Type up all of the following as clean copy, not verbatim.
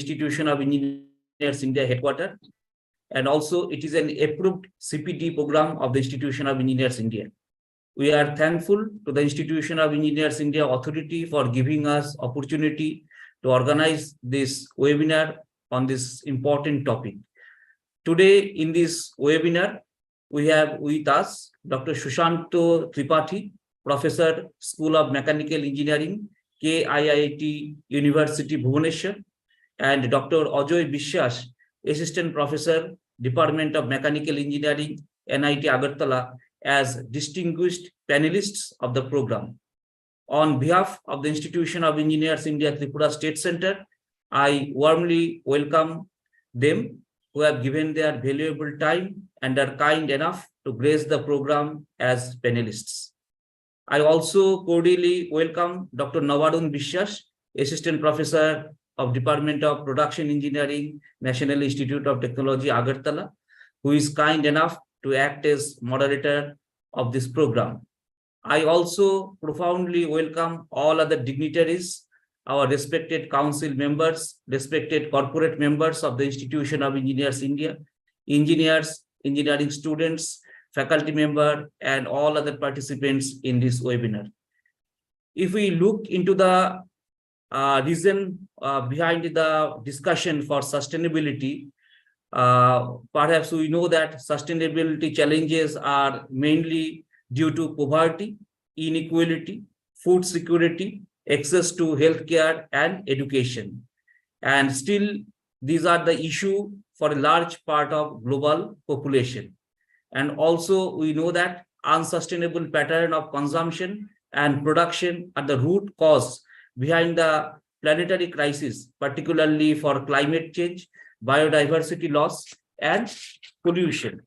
Institution of Engineers India headquarters, and also it is an approved CPD program of the Institution of Engineers India. We are thankful to the Institution of Engineers India Authority for giving us opportunity to organize this webinar on this important topic. Today in this webinar, we have with us Dr. Sushanto Tripathi, Professor, School of Mechanical Engineering, KIIT University, Bhubaneswar, and Dr. Ajoy Biswas, Assistant Professor, Department of Mechanical Engineering, NIT Agartala, as distinguished panelists of the program. On behalf of the Institution of Engineers India Tripura State Center, I warmly welcome them who have given their valuable time and are kind enough to grace the program as panelists. I also cordially welcome Dr. Navarun Biswas, Assistant Professor of Department of Production Engineering, National Institute of Technology, Agartala, who is kind enough to act as moderator of this program. I also profoundly welcome all other dignitaries, our respected council members, respected corporate members of the Institution of Engineers India, engineers, engineering students, faculty member, and all other participants in this webinar. If we look into the reason behind the discussion for sustainability, perhaps we know that sustainability challenges are mainly due to poverty, inequality, food security, access to healthcare and education. And still, these are the issue for a large part of global population. And also we know that unsustainable pattern of consumption and production are the root cause behind the planetary crisis, particularly for climate change, biodiversity loss, and pollution.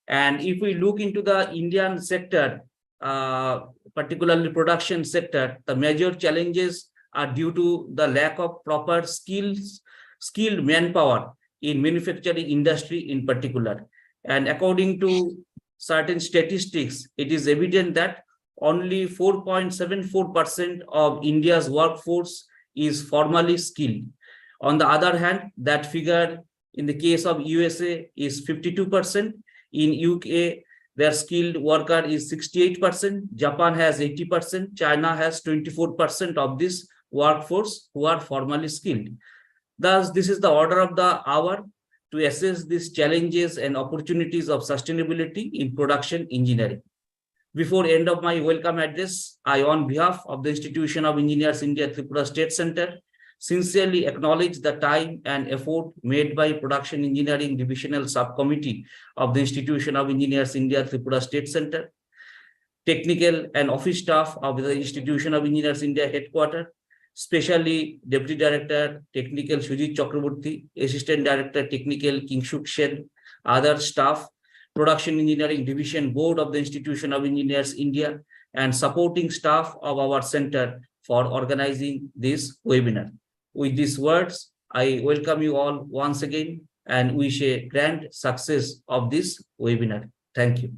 And if we look into the Indian sector, particularly production sector, the major challenges are due to the lack of proper skilled manpower in manufacturing industry in particular. And according to certain statistics, it is evident that only 4.74% of India's workforce is formally skilled. On the other hand, that figure in the case of USA is 52%. In UK, their skilled worker is 68%. Japan has 80%. China has 24% of this workforce who are formally skilled. Thus, this is the order of the hour to assess these challenges and opportunities of sustainability in production engineering. Before end of my welcome address, I, on behalf of the Institution of Engineers India Tripura State Center, sincerely acknowledge the time and effort made by Production Engineering Divisional Subcommittee of the Institution of Engineers India Tripura State Center, technical and office staff of the Institution of Engineers India headquarters, especially Deputy Director Technical Sujit Chakraborty, Assistant Director Technical Kingshuk Sen, other staff, Production Engineering Division Board of the Institution of Engineers India, and supporting staff of our center for organizing this webinar. With these words, I welcome you all once again and wish a grand success of this webinar. Thank you.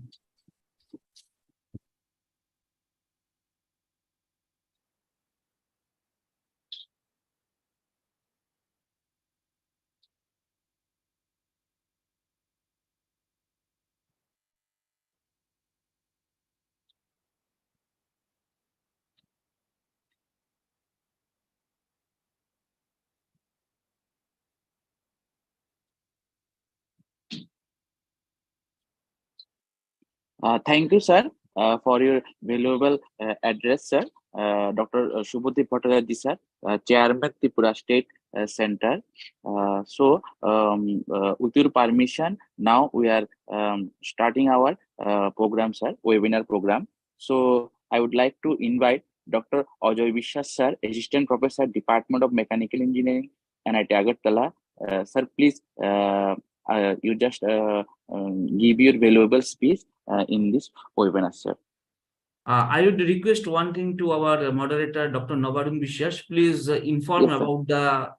Thank you, sir, for your valuable address, sir. Dr. Subodip Bhattacharya, sir, Chairman Tripura State Center. With your permission, now we are starting our program, sir, webinar program. So I would like to invite Dr. Ajoy Biswas, sir, Assistant Professor, Department of Mechanical Engineering, NIT Agartala. Sir, please, you just give your valuable speech in this webinar, sir. I would request one thing to our moderator, Dr. Navarun Biswas. Please inform about the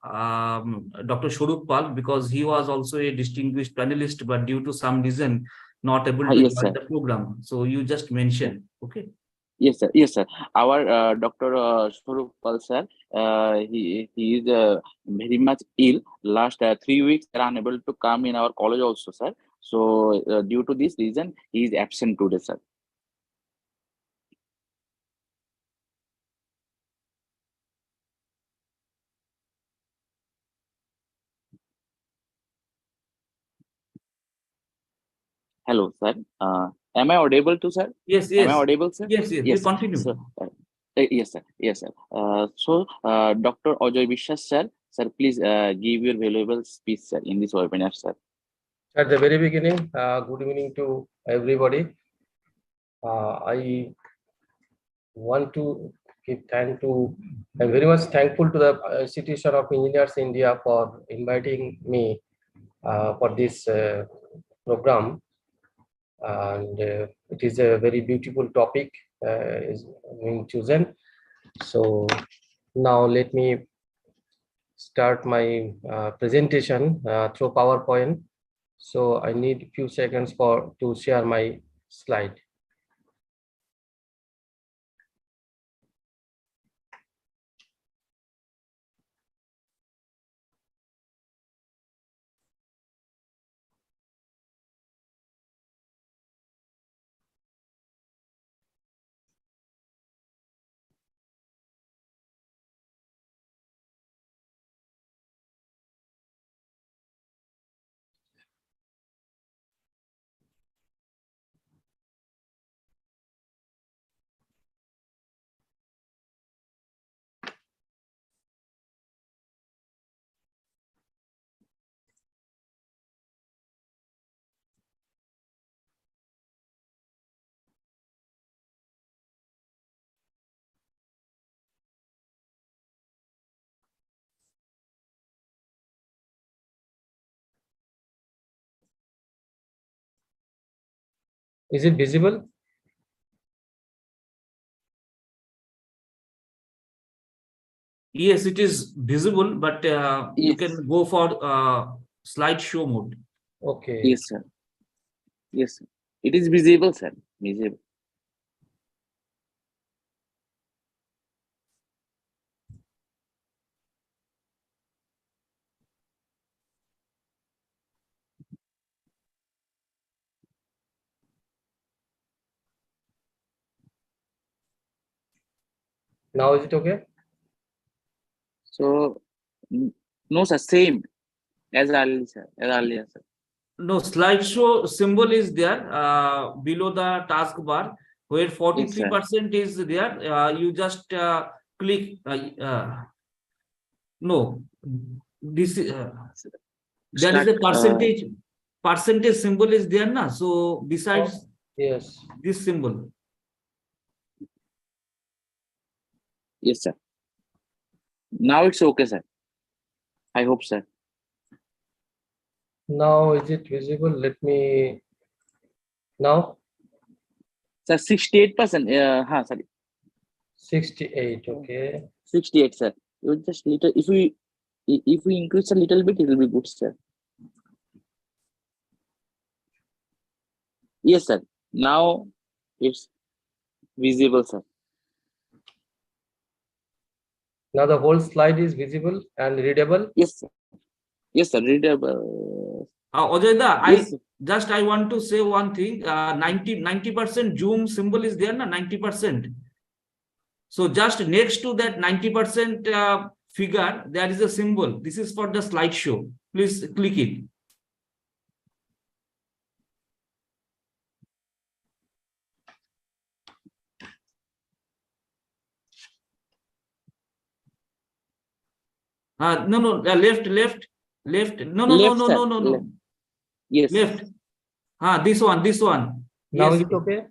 Dr. Swarup Pal, because he was also a distinguished panelist, but due to some reason, not able to join the program. So you just mentioned, okay? Yes, sir. Yes, sir. Our Dr. Swarup Pal, sir, he is very much ill. Last 3 weeks, they are unable to come in our college also, sir. So due to this reason, he is absent today, sir. Hello, sir. Am I audible to, sir? Yes, Am I yes, audible, sir? yes, yes. You Yes, sir. continue. So, yes, sir. Yes, sir. Dr. Ajoy Vishwas, sir, please give your valuable speech, sir, in this webinar, sir. At the very beginning, good evening to everybody. I want to give thank to, I'm very much thankful to the Institution of Engineers India for inviting me for this program. And it is a very beautiful topic is being chosen. So now let me start my presentation through PowerPoint. So I need few seconds to share my slide. Is it visible? Yes, it is visible, but you Yes. can go for slideshow mode. Okay. Yes, sir. Yes, sir. It is visible, sir. Visible. Now is it okay? So, no, sir. Same as earlier, sir. As earlier, sir. No, slideshow symbol is there below the taskbar where 43% is there. You just click. No, this there is a percentage symbol is there, na? So besides Yes. this symbol. Yes, sir. Now it's okay, sir. I hope, sir. Now is it visible? Let me. Now Sir, 68%. Sorry. 68. Okay. 68, sir. You just little. If we increase a little bit, it will be good, sir. Yes, sir. Now it's visible, sir. Now the whole slide is visible and readable. Yes, sir. Yes, sir. Readable. Ajayda, Yes, I want to say one thing. 90% zoom symbol is there, na? 90%. So just next to that 90% figure, there is a symbol. This is for the slideshow. Please click it. No, left. No, left, sir. Left. Yes. Left. This one. Now Yes. is it okay?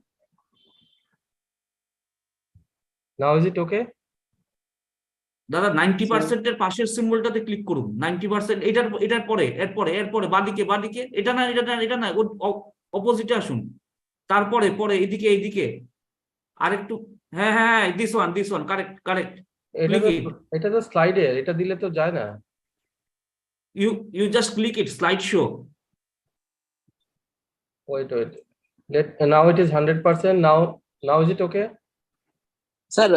Now is it okay? দাদা 90% এর পাশের সিম্বলটাতে click করুন 90% এটার পরে বাদিকে এটা না অপোজিটে আসুন তারপরে এইদিকে আরেকটু হ্যাঁ দিস ওয়ান কারেক্ট এটা তো স্লাইডে এটা দিলে তো যায় না you just click it slide show wait now it is 100%. Now is it okay? Sir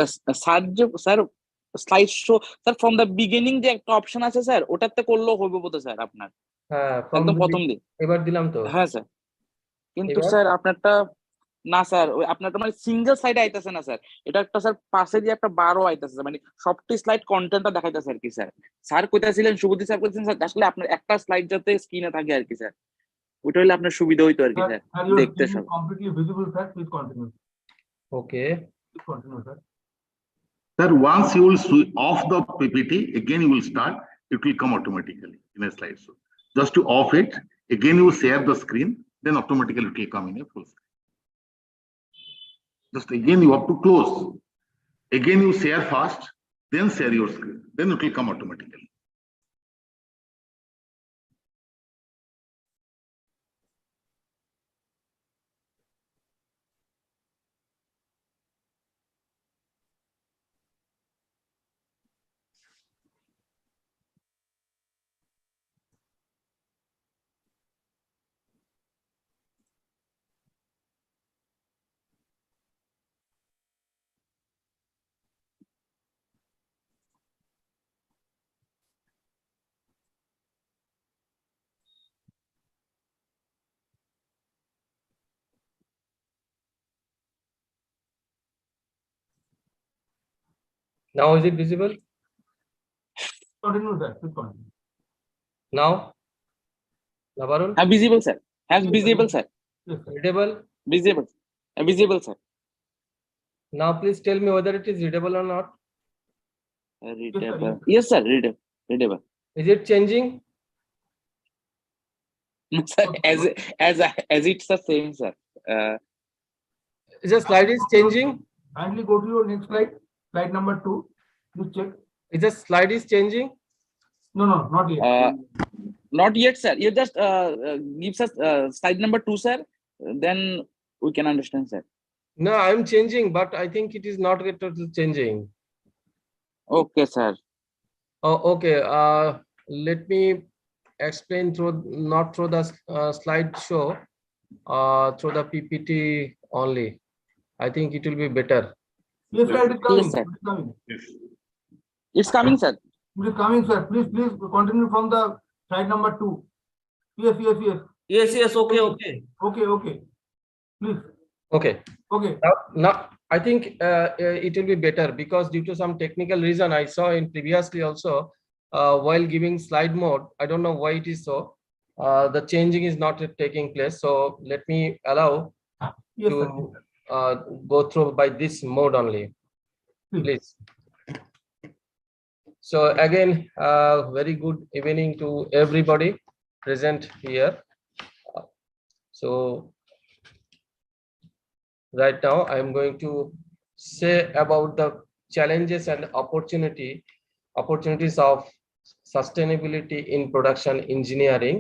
sir যে sir slide show sir from the beginning যে একটা অপশন আছে স্যার, ওটাতে করলেও হবে বোধ স্যার আপনার, হ্যাঁ, একদম প্রথম দিক। এবার দিলাম তো। হ্যাঁ স্যার, কিন্তু এবার? স্যার আপনারটা না স্যার, ওই আপনারটা মানে সিঙ্গেল সাইডে আইতাছে না স্যার, এটা একটা স্যার পাশে দিয়ে একটা বারও আইতাছে স্যার, মানে সবটি স্লাইড কন্টেন্টটা দেখাইতেছে আর কি স্যার। স্যার কইতাছিলেন, শুভদী স্যার কইতেছেন স্যার আসলে আপনার একটা স্লাইড যাতে স্ক্রিনে থাকে আর কি স্যার, ওটা হলে আপনার সুবিধা হইতো আর কি স্যার দেখতে সব। Completely visible, sir. Please continue. Okay, Please continue, sir. Sir, once you will switch off the PPT, again you will start, it will come automatically in a slideshow. Just to off it, again you will share the screen, then automatically it will come in a full screen. Just again you have to close. Again you share first, then share your screen, then it will come automatically. now is it visible? Continue, sir. Please continue. Now? Navarun? হ্যাঁ visible sir, হ্যাঁ visible sir, Yes, sir. Readable? Visible, visible sir. Now please tell me whether it is readable or not. Readable, yes sir, readable. Is it changing? Sir, as it's the same sir. Is the slide is changing? Kindly go to your next slide, slide number 2. Please check. Is the slide is changing? No, not yet. Not yet sir, you just gives us slide number 2 sir, then we can understand sir. No, I'm changing, but I think it is not yet changing. Okay sir. Oh, okay. Let me explain not through the slide show, through the PPT only. I think it will be better. Yes, sir, it is coming. Yes, sir. It is coming. It's coming sir. It is coming, sir. Please continue from the slide number 2. Yes. Yes, okay. Okay. Please. Okay. Okay. Now I think it will be better because due to some technical reason I saw in previously also while giving slide mode, I don't know why it is so. The changing is not yet taking place. So let me allow Yes, to sir. go through by this mode only, please. So again, very good evening to everybody present here. So right now I am going to say about the challenges and opportunities of sustainability in production engineering,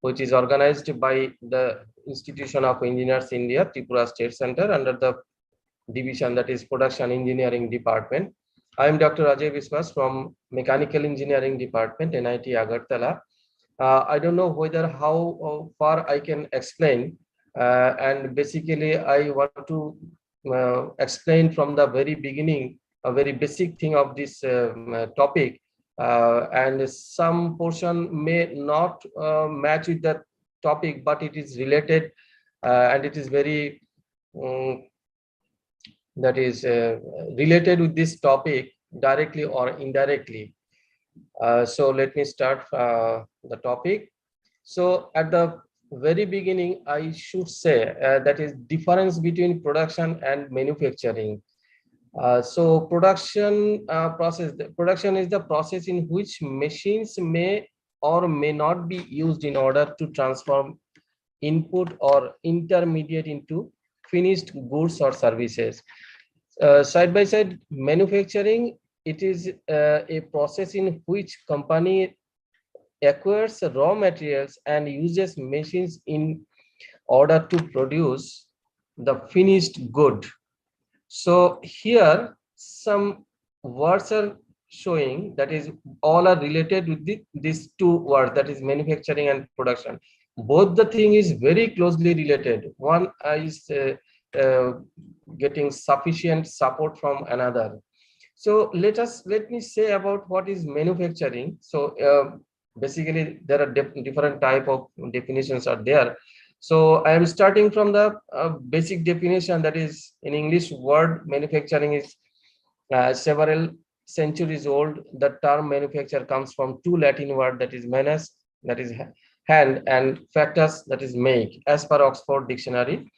which is organized by the Institution of Engineers India, Tripura State Center, under the division that is Production Engineering Department. I am Dr. Ajay Viswas from Mechanical Engineering Department, NIT Agartala. I don't know whether how far I can explain, and basically I want to explain from the very beginning a very basic thing of this topic, and some portion may not match with that topic, but it is related and it is very that is related with this topic directly or indirectly. So let me start the topic. So at the very beginning, I should say that is difference between production and manufacturing. So production is the process in which machines may or may not be used in order to transform input or intermediate into finished goods or services. Side by side, manufacturing, it is a process in which company acquires raw materials and uses machines in order to produce the finished good. So here some words are showing, that is all are related with these two words, that is manufacturing and production. Both the thing is very closely related. One is getting sufficient support from another. So let me say about what is manufacturing. So basically there are different type of definitions are there. So I am starting from the basic definition, that is in English word manufacturing is several centuries old. The term manufacture comes from two Latin word, that is manus, that is hand, and factus, that is make, as per Oxford Dictionary.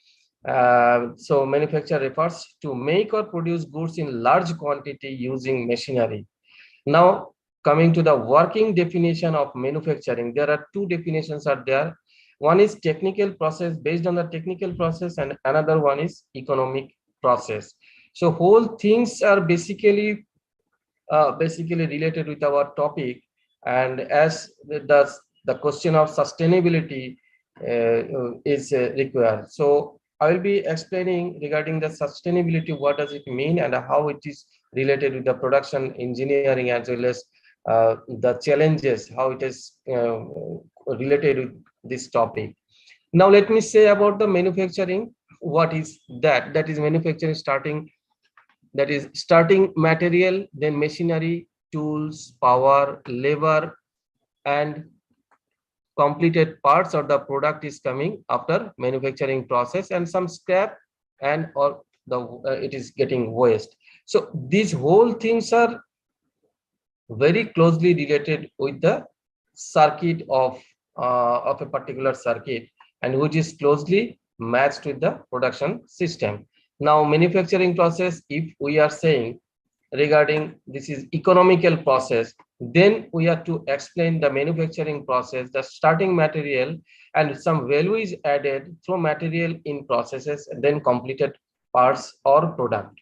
So manufacture refers to make or produce goods in large quantity using machinery. Now coming to the working definition of manufacturing, there are two definitions are there. One is technical process, based on the technical process, and another one is economic process. So whole things are basically related with our topic, and as the question of sustainability is required. So I will be explaining regarding the sustainability, what does it mean and how it is related with the production engineering, as well as the challenges, how it is related with this topic. Now let me say about the manufacturing. What is that? That is manufacturing starting, that is starting material, then machinery, tools, power, labor, and completed parts or the product is coming after manufacturing process, and some scrap and or the it is getting waste. So these whole things are very closely related with the circuit of a particular circuit, and which is closely matched with the production system. Now manufacturing process, if we are saying regarding this is economical process, then we have to explain the manufacturing process, the starting material, and some value is added through material in processes, and then completed parts or product.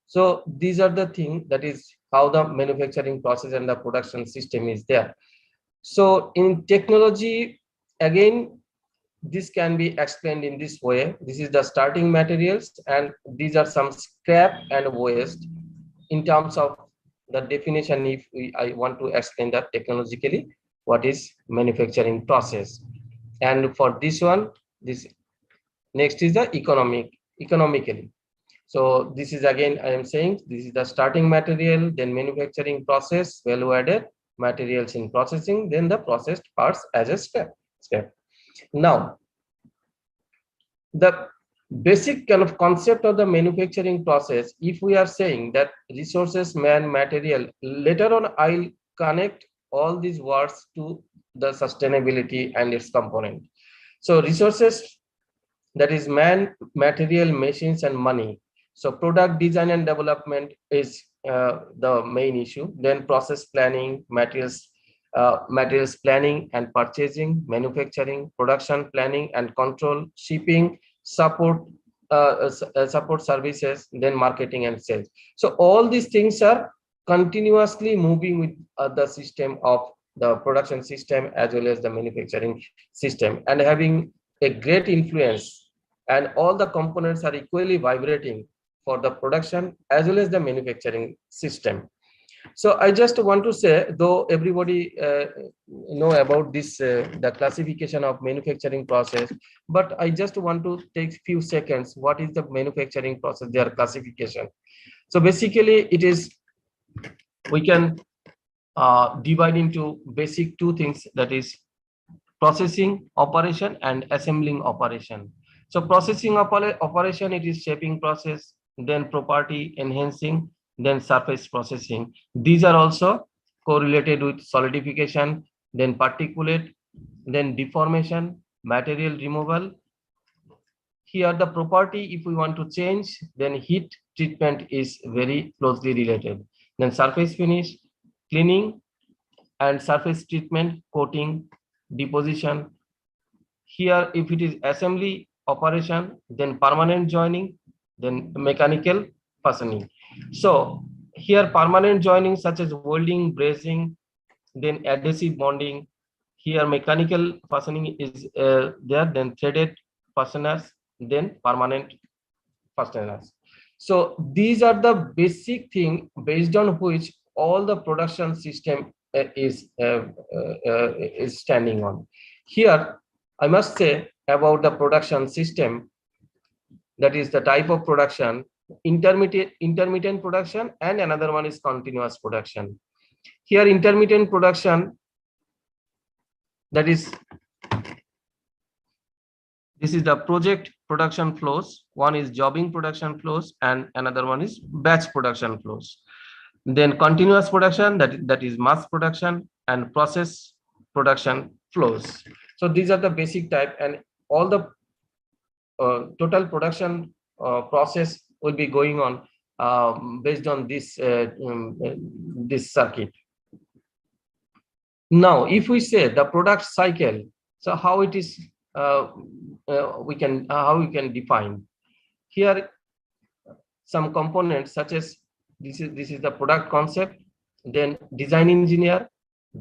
So these are the things, that is how the manufacturing process and the production system is there. So in technology, again, this can be explained in this way. This is the starting materials, and these are some scrap and waste in terms of the definition. If I want to explain that technologically, what is manufacturing process. And for this one, this next is the economically. So this is again, I am saying this is the starting material, then manufacturing process, value added, materials in processing, then the processed parts as a step. Now, the basic kind of concept of the manufacturing process, if we are saying that resources, man, material, later on I'll connect all these words to the sustainability and its component. So resources, that is man, material, machines, and money. So product design and development is the main issue. Then process planning, materials planning and purchasing, manufacturing, production planning and control, shipping, support services, then marketing and sales. So all these things are continuously moving with the system of the production system as well as the manufacturing system, and having a great influence, and all the components are equally vibrating for the production as well as the manufacturing system. So I just want to say, though everybody know about this the classification of manufacturing process, but I just want to take few seconds. What is the manufacturing process, their classification? So basically it is, we can divide into basic two things, that is processing operation and assembling operation. So processing operation, it is shaping process, then property enhancing, then surface processing. These are also correlated with solidification, then particulate, then deformation, material removal. Here the property, if we want to change, then heat treatment is very closely related. Then surface finish, cleaning and surface treatment, coating, deposition. Here if it is assembly operation, then permanent joining, then mechanical fastening. So here permanent joining such as welding, brazing, then adhesive bonding. Here mechanical fastening is there, then threaded fasteners, then permanent fasteners. So these are the basic thing based on which all the production system is standing on. Here I must say about the production system, that is the type of production, intermittent production, and another one is continuous production. Here intermittent production, that is, this is the project production flows. One is jobbing production flows and another one is batch production flows. Then continuous production, that is mass production, and process production flows. So these are the basic type, and all the total production process will be going on based on this this circuit. Now, if we say the product cycle, so how it is how we can define here some components such as this is the product concept, then design engineer,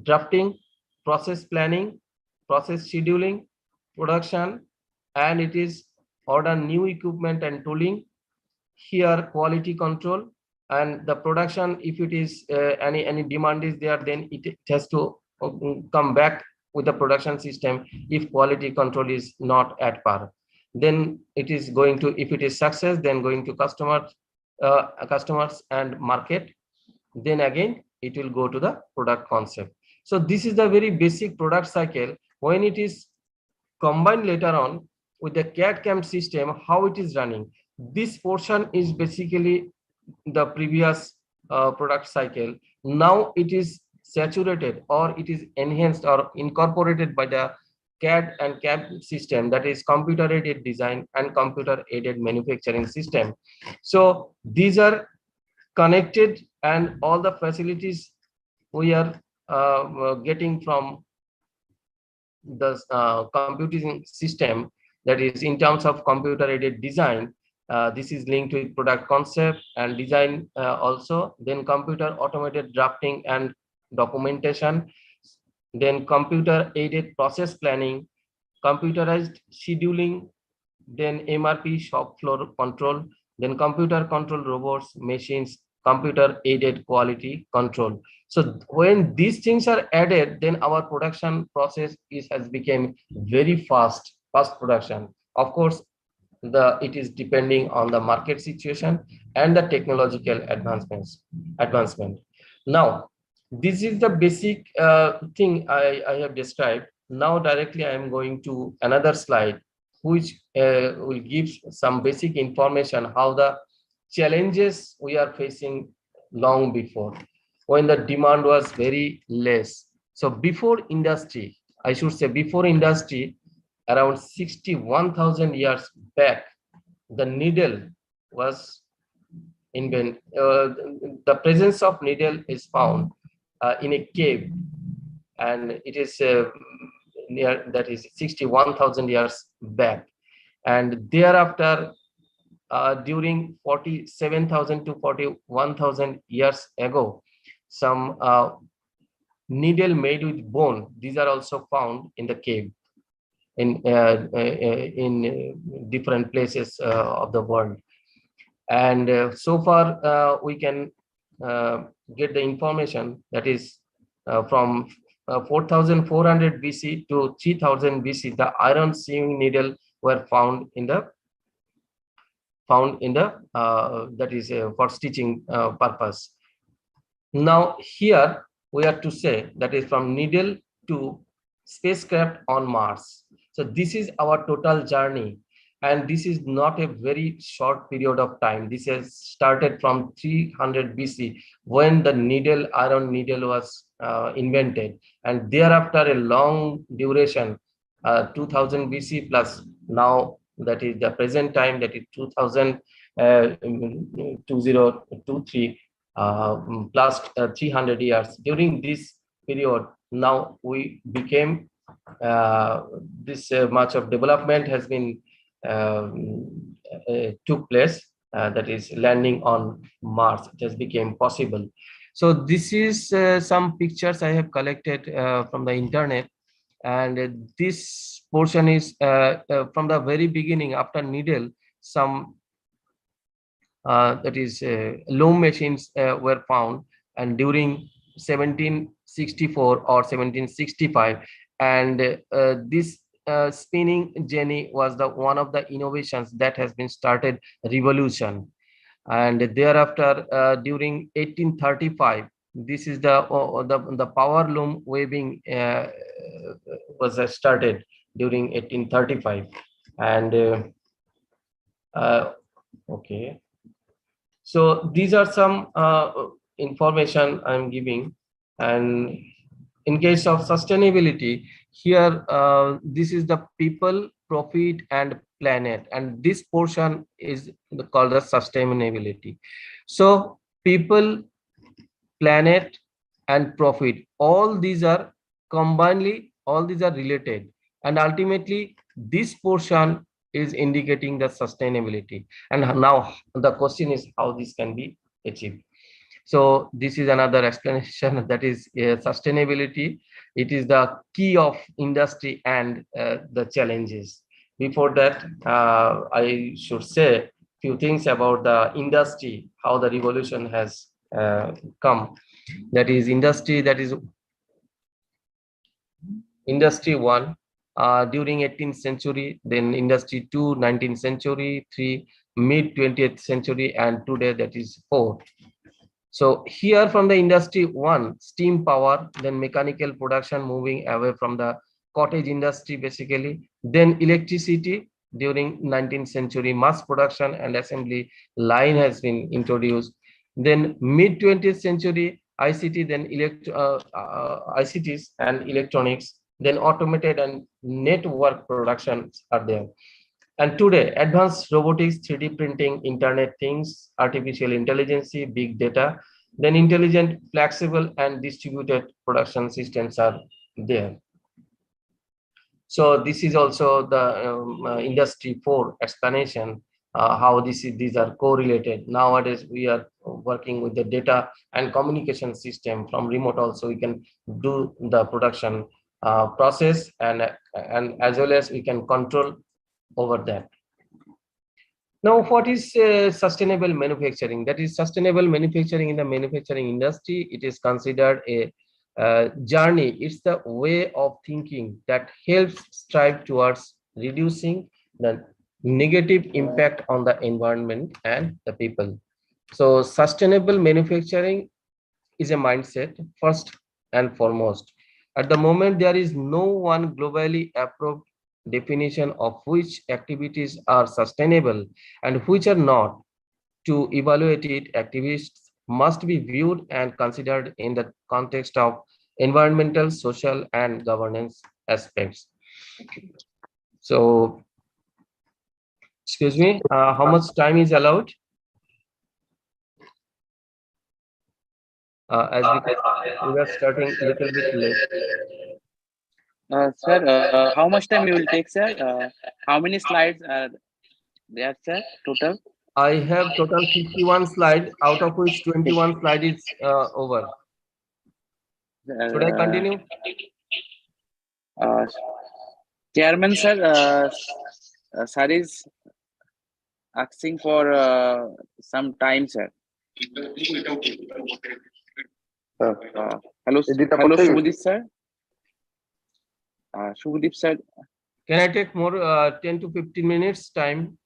drafting, process planning, process scheduling, production, and it is order new equipment and tooling. Here quality control, and the production, if it is any demand is there, then it has to come back with the production system if quality control is not at par. Then it is going to, if it is success, then going to customers and market. Then again it will go to the product concept. So this is the very basic product cycle. When it is combined later on with the CAD/CAM system, how it is running, this portion is basically the previous product cycle. Now it is saturated, or it is enhanced or incorporated by the CAD and CAM system, that is computer aided design and computer aided manufacturing system. So these are connected, and all the facilities we are getting from the computing system, that is in terms of computer aided design, this is linked with product concept and design also, then computer automated drafting and documentation, then computer aided process planning, computerized scheduling, then MRP shop floor control, then computer control robots, machines, computer aided quality control. So when these things are added, then our production process has become very fast production. Of course, it is depending on the market situation and the technological advancement. Now, this is the basic thing I have described. Now directly I am going to another slide, which will give some basic information how the challenges we are facing long before, when the demand was very less. So before industry, I should say before industry, around 61,000 years back, the needle was invented. The presence of needle is found in a cave, and it is near, that is 61,000 years back. And thereafter, during 47,000 to 41,000 years ago, some needle made with bone, these are also found in the cave in different places of the world. And so far we can get the information that is from 4,400 BC to 3,000 BC, the iron sewing needle were found in the that is for stitching purpose. Now here we are to say that is from needle to spacecraft on Mars. So this is our total journey, and this is not a very short period of time. This has started from 300 BC when the needle, iron needle was invented, and thereafter a long duration, 2000 BC plus now, that is the present time, that is 2023 plus 300 years. During this period, now we became this much of development has been took place, that is landing on Mars. It has become possible. So this is some pictures I have collected from the internet, and this portion is from the very beginning. After needle, some that is loom machines were found, and during 1764 or 1765, and this spinning jenny was the one of the innovations that has been started revolution. And thereafter, during 1835, this is the power loom weaving was started during 1835. And okay, so these are some information I'm giving. And in case of sustainability, here this is the people, profit, and planet, and this portion is called the sustainability. So people, planet, and profit, all these are combinedly, all these are related, and ultimately this portion is indicating the sustainability. And now the question is how this can be achieved. So this is another explanation, that is sustainability. It is the key of industry and the challenges. Before that, I should say few things about the industry, how the revolution has come. That is industry, that is industry 1 during 18th century, then industry 2 19th century, 3 mid 20th century, and today that is 4. So here from the industry 1, steam power, then mechanical production, moving away from the cottage industry basically, then electricity during 19th century, mass production and assembly line has been introduced. Then mid 20th century, ICT, then ICTs and electronics, then automated and network productions are there. And today, advanced robotics, 3D printing, Internet things, artificial intelligence, big data, then intelligent, flexible, and distributed production systems are there. So this is also the industry 4 explanation, how these are correlated. Nowadays, we are working with the data and communication system from remote also. We can do the production process, and as well as we can control over that. Now, what is sustainable manufacturing? That is sustainable manufacturing in the manufacturing industry. It is considered a journey. It's the way of thinking that helps strive towards reducing the negative impact on the environment and the people. So sustainable manufacturing is a mindset first and foremost. At the moment, there is no one globally approved definition of which activities are sustainable and which are not. To evaluate it, activities must be viewed and considered in the context of environmental, social, and governance aspects. So, excuse me, how much time is allowed? As we are starting a little bit late. Sir, how much time you will take, sir? How many slides are there, sir, total? I have total 51 slides, out of which 21 slide is over. Should I continue? Chairman, sir, sir is asking for some time, sir. Hello, Shubhadeep, sir. Shubhadeep, sir. Can I take more 10 to 15 minutes time?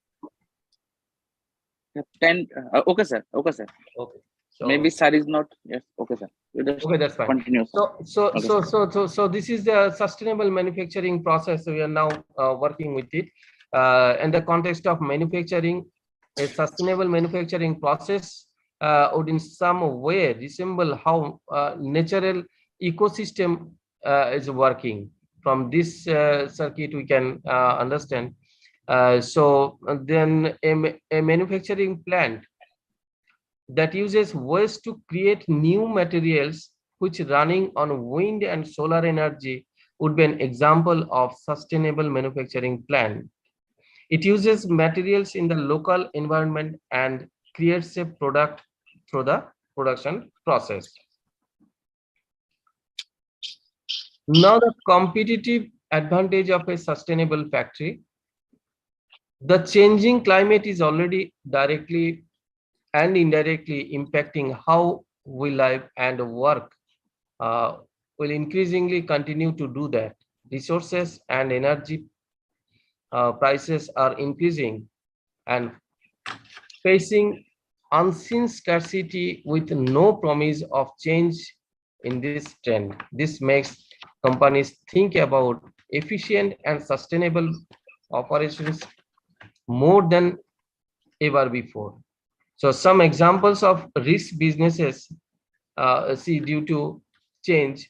10. Okay, sir. Okay, sir. Okay. So, maybe sir is not. Yes. Okay, sir. Okay, that's fine. Continue. So this is the sustainable manufacturing process. We are now working with it. In the context of manufacturing, a sustainable manufacturing process would in some way resemble how natural ecosystem is working. From this circuit, we can understand. So then a manufacturing plant that uses waste to create new materials which running on wind and solar energy would be an example of sustainable manufacturing plant. It uses materials in the local environment and creates a product through the production process. Now, the competitive advantage of a sustainable factory. The changing climate is already directly and indirectly impacting how we live and work. Will increasingly continue to do that. Resources and energy prices are increasing and facing unseen scarcity with no promise of change in this trend. This makes companies think about efficient and sustainable operations more than ever before. So some examples of risk businesses see due to change,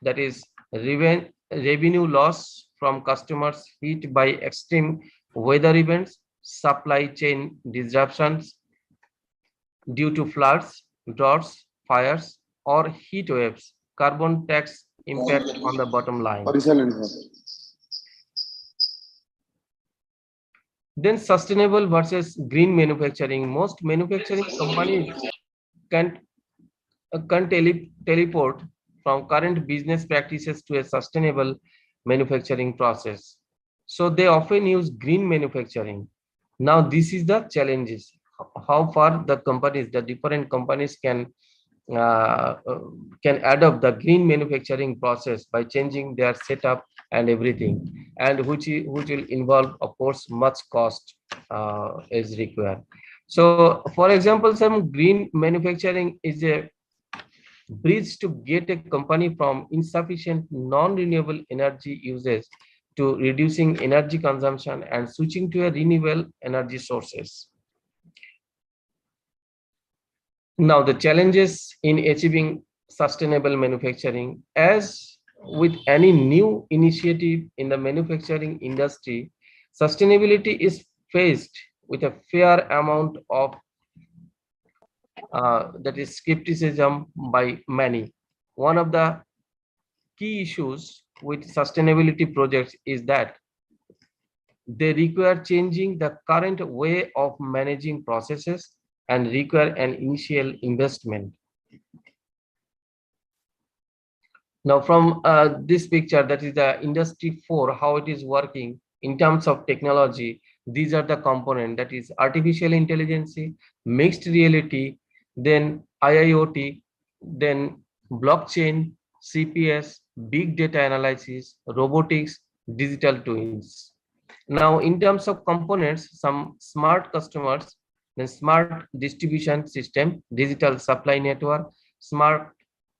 that is revenue loss from customers hit by extreme weather events, supply chain disruptions due to floods, droughts, fires, or heat waves, carbon tax impact on the bottom line. Then sustainable versus green manufacturing. Most manufacturing companies can teleport from current business practices to a sustainable manufacturing process. So they often use green manufacturing. Now this is the challenges. How far the different companies can adopt the green manufacturing process by changing their setup and everything, and which will involve, of course, much cost is required. So for example, some green manufacturing is a bridge to get a company from insufficient non-renewable energy usage to reducing energy consumption and switching to a renewable energy sources. Now, the challenges in achieving sustainable manufacturing. As with any new initiative in the manufacturing industry, sustainability is faced with a fair amount of that is skepticism by many. One of the key issues with sustainability projects is that they require changing the current way of managing processes and require an initial investment. Now from this picture, that is the industry 4, how it is working in terms of technology. These are the components, that is artificial intelligence, mixed reality, then IIoT, then blockchain, CPS, big data analysis, robotics, digital twins. Now in terms of components, some smart customers, then smart distribution system, digital supply network, smart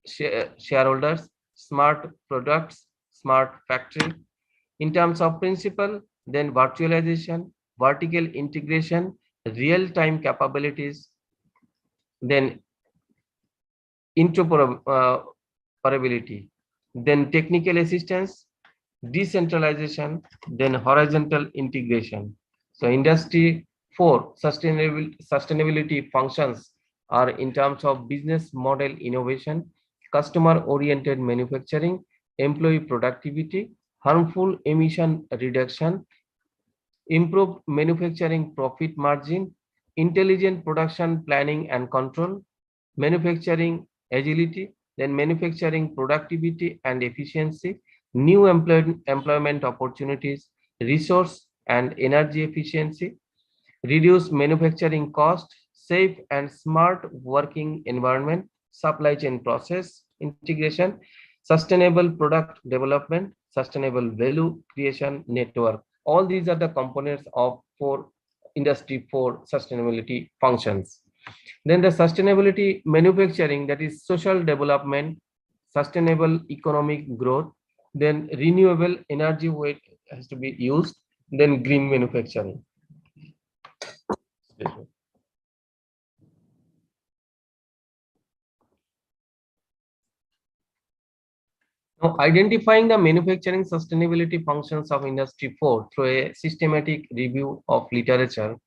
shareholders, smart products, smart factory. In terms of principle, then virtualization, vertical integration, real-time capabilities, then interoperability, then technical assistance, decentralization, then horizontal integration. So industry 4 sustainability functions are in terms of business model innovation, customer oriented manufacturing, employee productivity, harmful emission reduction, improved manufacturing profit margin, intelligent production planning and control, manufacturing agility, then manufacturing productivity and efficiency, new employment opportunities, resource and energy efficiency, reduce manufacturing cost, safe and smart working environment, supply chain process integration, sustainable product development, sustainable value creation network. All these are the components of industry 4 sustainability functions. Then the sustainability manufacturing, that is social development, sustainable economic growth, then renewable energy weight has to be used, then green manufacturing. Now, identifying the manufacturing sustainability functions of industry 4 through a systematic review of literature.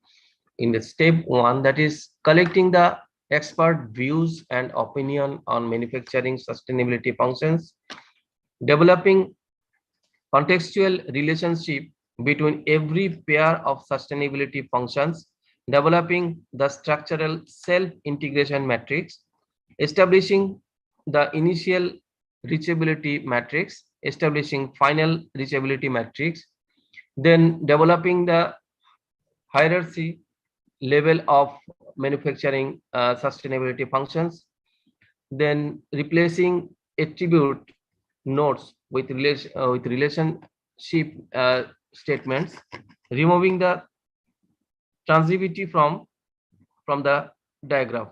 In the step 1, that is collecting the expert views and opinion on manufacturing sustainability functions, developing contextual relationship between every pair of sustainability functions, developing the structural self-integration matrix, establishing the initial reachability matrix, establishing final reachability matrix, then developing the hierarchy level of manufacturing sustainability functions, then replacing attribute nodes with relationship statements, removing the transitivity from the diagram.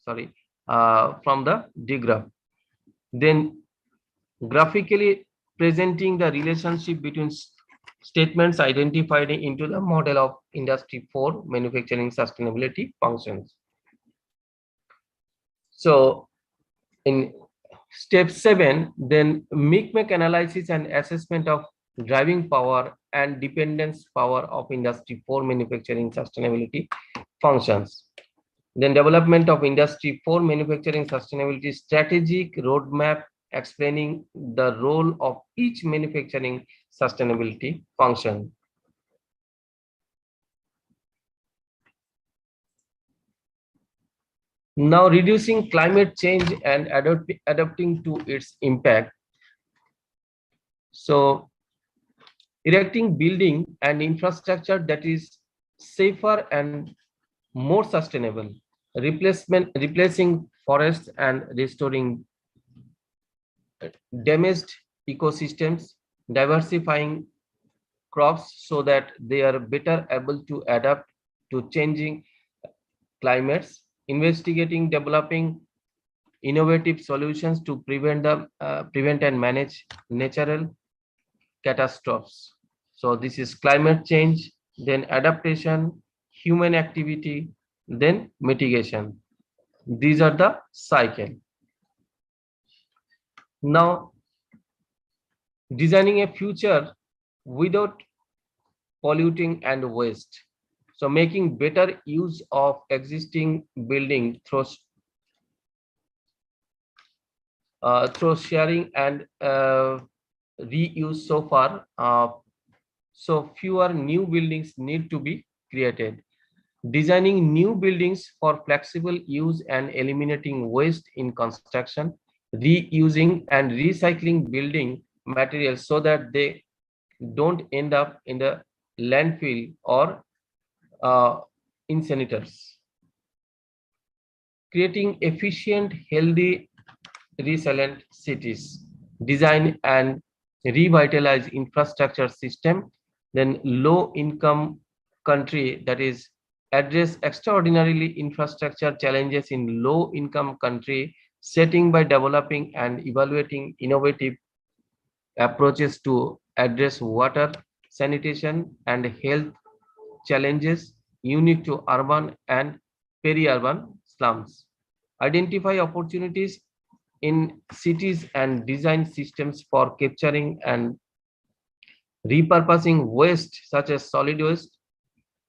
Sorry, from the diagram. Then graphically presenting the relationship between statements identified into the model of Industry 4 manufacturing sustainability functions. So in step 7, then Micmac analysis and assessment of driving power and dependence power of Industry 4 manufacturing sustainability functions. Then development of Industry 4 manufacturing sustainability strategic roadmap explaining the role of each manufacturing sustainability function. Now reducing climate change and adapting to its impact. So erecting building and infrastructure that is safer and more sustainable, replacing forests and restoring damaged ecosystems, diversifying crops so that they are better able to adapt to changing climates, investigating, developing innovative solutions to prevent and manage natural catastrophes. So this is climate change, then adaptation, human activity, then mitigation. These are the cycle. Now, designing a future without polluting and waste. So making better use of existing building through sharing and reuse so far. So fewer new buildings need to be created. Designing new buildings for flexible use and eliminating waste in construction, reusing and recycling building materials so that they don't end up in the landfill or incinerators. Creating efficient, healthy, resilient cities. Design and revitalize infrastructure system. Then low income country, that is address extraordinarily infrastructure challenges in low income country setting by developing and evaluating innovative approaches to address water, sanitation and health challenges unique to urban and peri-urban slums. Identify opportunities in cities and design systems for capturing and repurposing waste such as solid waste,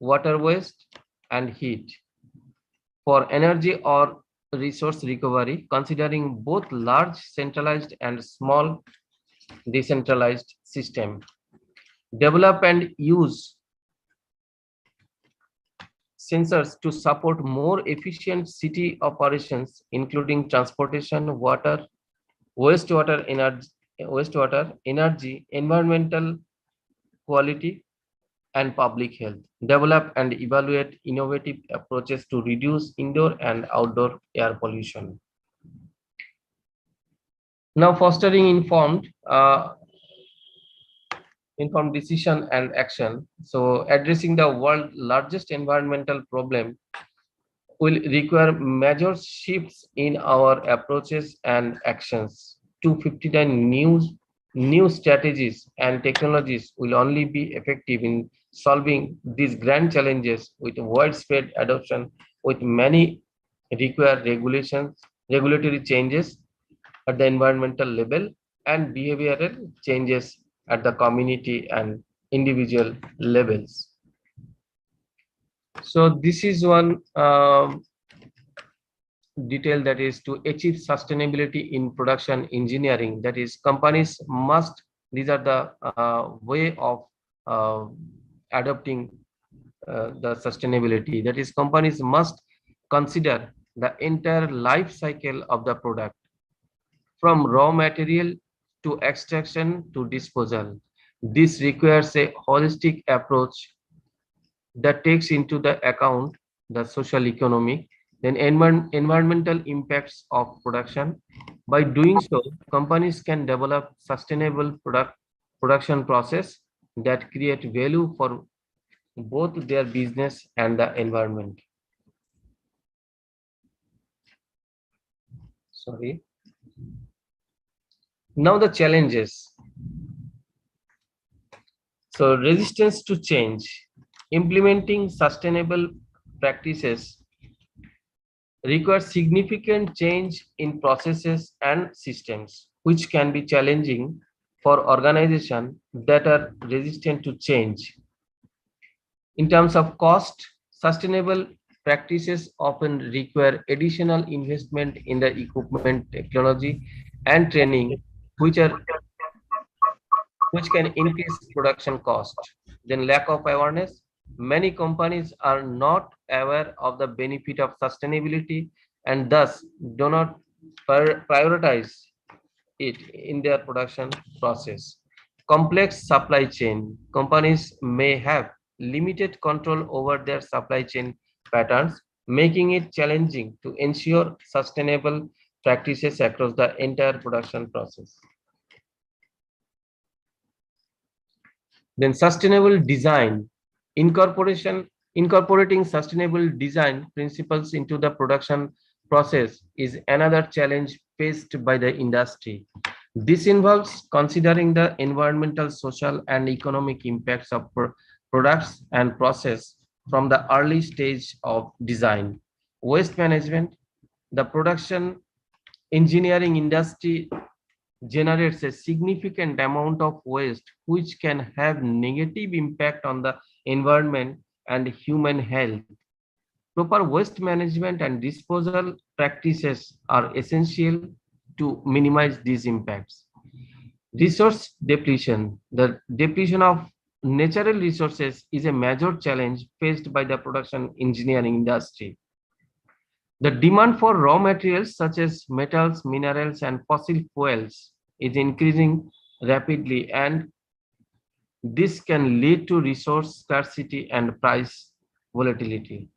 water waste and heat for energy or resource recovery, considering both large centralized and small decentralized system. Develop and use sensors to support more efficient city operations, including transportation, water, wastewater energy, environmental quality, and public health. Develop and evaluate innovative approaches to reduce indoor and outdoor air pollution. Now, fostering informed decision and action. So addressing the world's largest environmental problem will require major shifts in our approaches and actions. 259 new strategies and technologies will only be effective in solving these grand challenges with widespread adoption, with many required regulatory changes at the environmental level and behavioral changes at the community and individual levels. So this is one detail, that is to achieve sustainability in production engineering, that is companies must, these are the way of adopting the sustainability, that is companies must consider the entire life cycle of the product from raw material to extraction to disposal. This requires a holistic approach that takes into the account the social, economic, then environmental impacts of production. By doing so, companies can develop sustainable product production process that create value for both their business and the environment. Sorry. Now the challenges. So resistance to change. Implementing sustainable practices requires significant change in processes and systems, which can be challenging for organizations that are resistant to change. In terms of cost, sustainable practices often require additional investment in the equipment, technology, and training, which can increase production cost. Then lack of awareness. Many companies are not aware of the benefit of sustainability and thus do not prioritize it in their production process. Complex supply chain. Companies may have limited control over their supply chain patterns, making it challenging to ensure sustainable practices across the entire production process. Then sustainable design. Incorporating sustainable design principles into the production process is another challenge faced by the industry. This involves considering the environmental, social, and economic impacts of products and process from the early stage of design. Waste management. The production engineering industry generates a significant amount of waste, which can have negative impact on the environment and human health. Proper waste management and disposal practices are essential to minimize these impacts. Resource depletion. The depletion of natural resources is a major challenge faced by the production engineering industry. The demand for raw materials such as metals, minerals, and fossil fuels is increasing rapidly, and this can lead to resource scarcity and price volatility.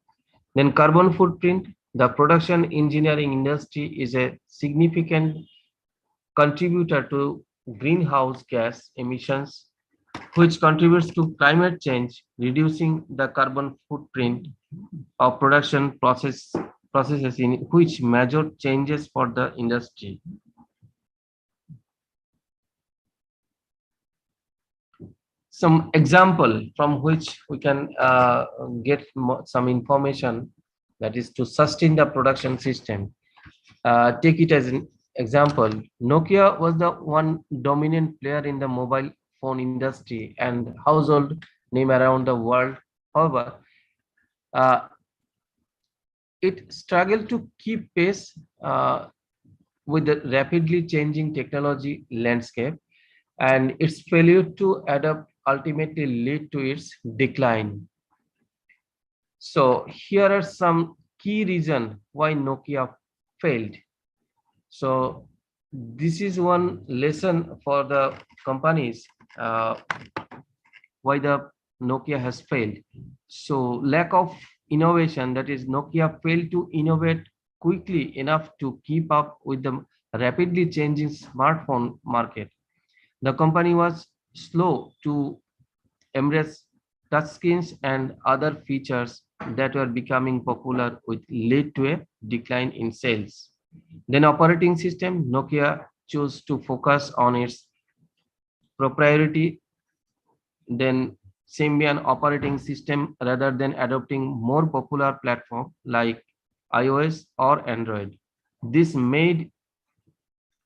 Then carbon footprint. The production engineering industry is a significant contributor to greenhouse gas emissions, which contributes to climate change, reducing the carbon footprint of production processes in which major changes for the industry. Some example from which we can get some information, that is to sustain the production system. Take it as an example. Nokia was the one dominant player in the mobile phone industry and household name around the world. However, it struggled to keep pace with the rapidly changing technology landscape, and its failure to adapt ultimately led to its decline. So here are some key reasons why Nokia failed. So this is one lesson for the companies why the Nokia has failed. So lack of innovation, that is Nokia failed to innovate quickly enough to keep up with the rapidly changing smartphone market. The company was slow to embrace touchscreens and other features that were becoming popular, which led to a decline in sales. Then operating system. Nokia chose to focus on its proprietary then Symbian operating system rather than adopting more popular platform like iOS or Android. This made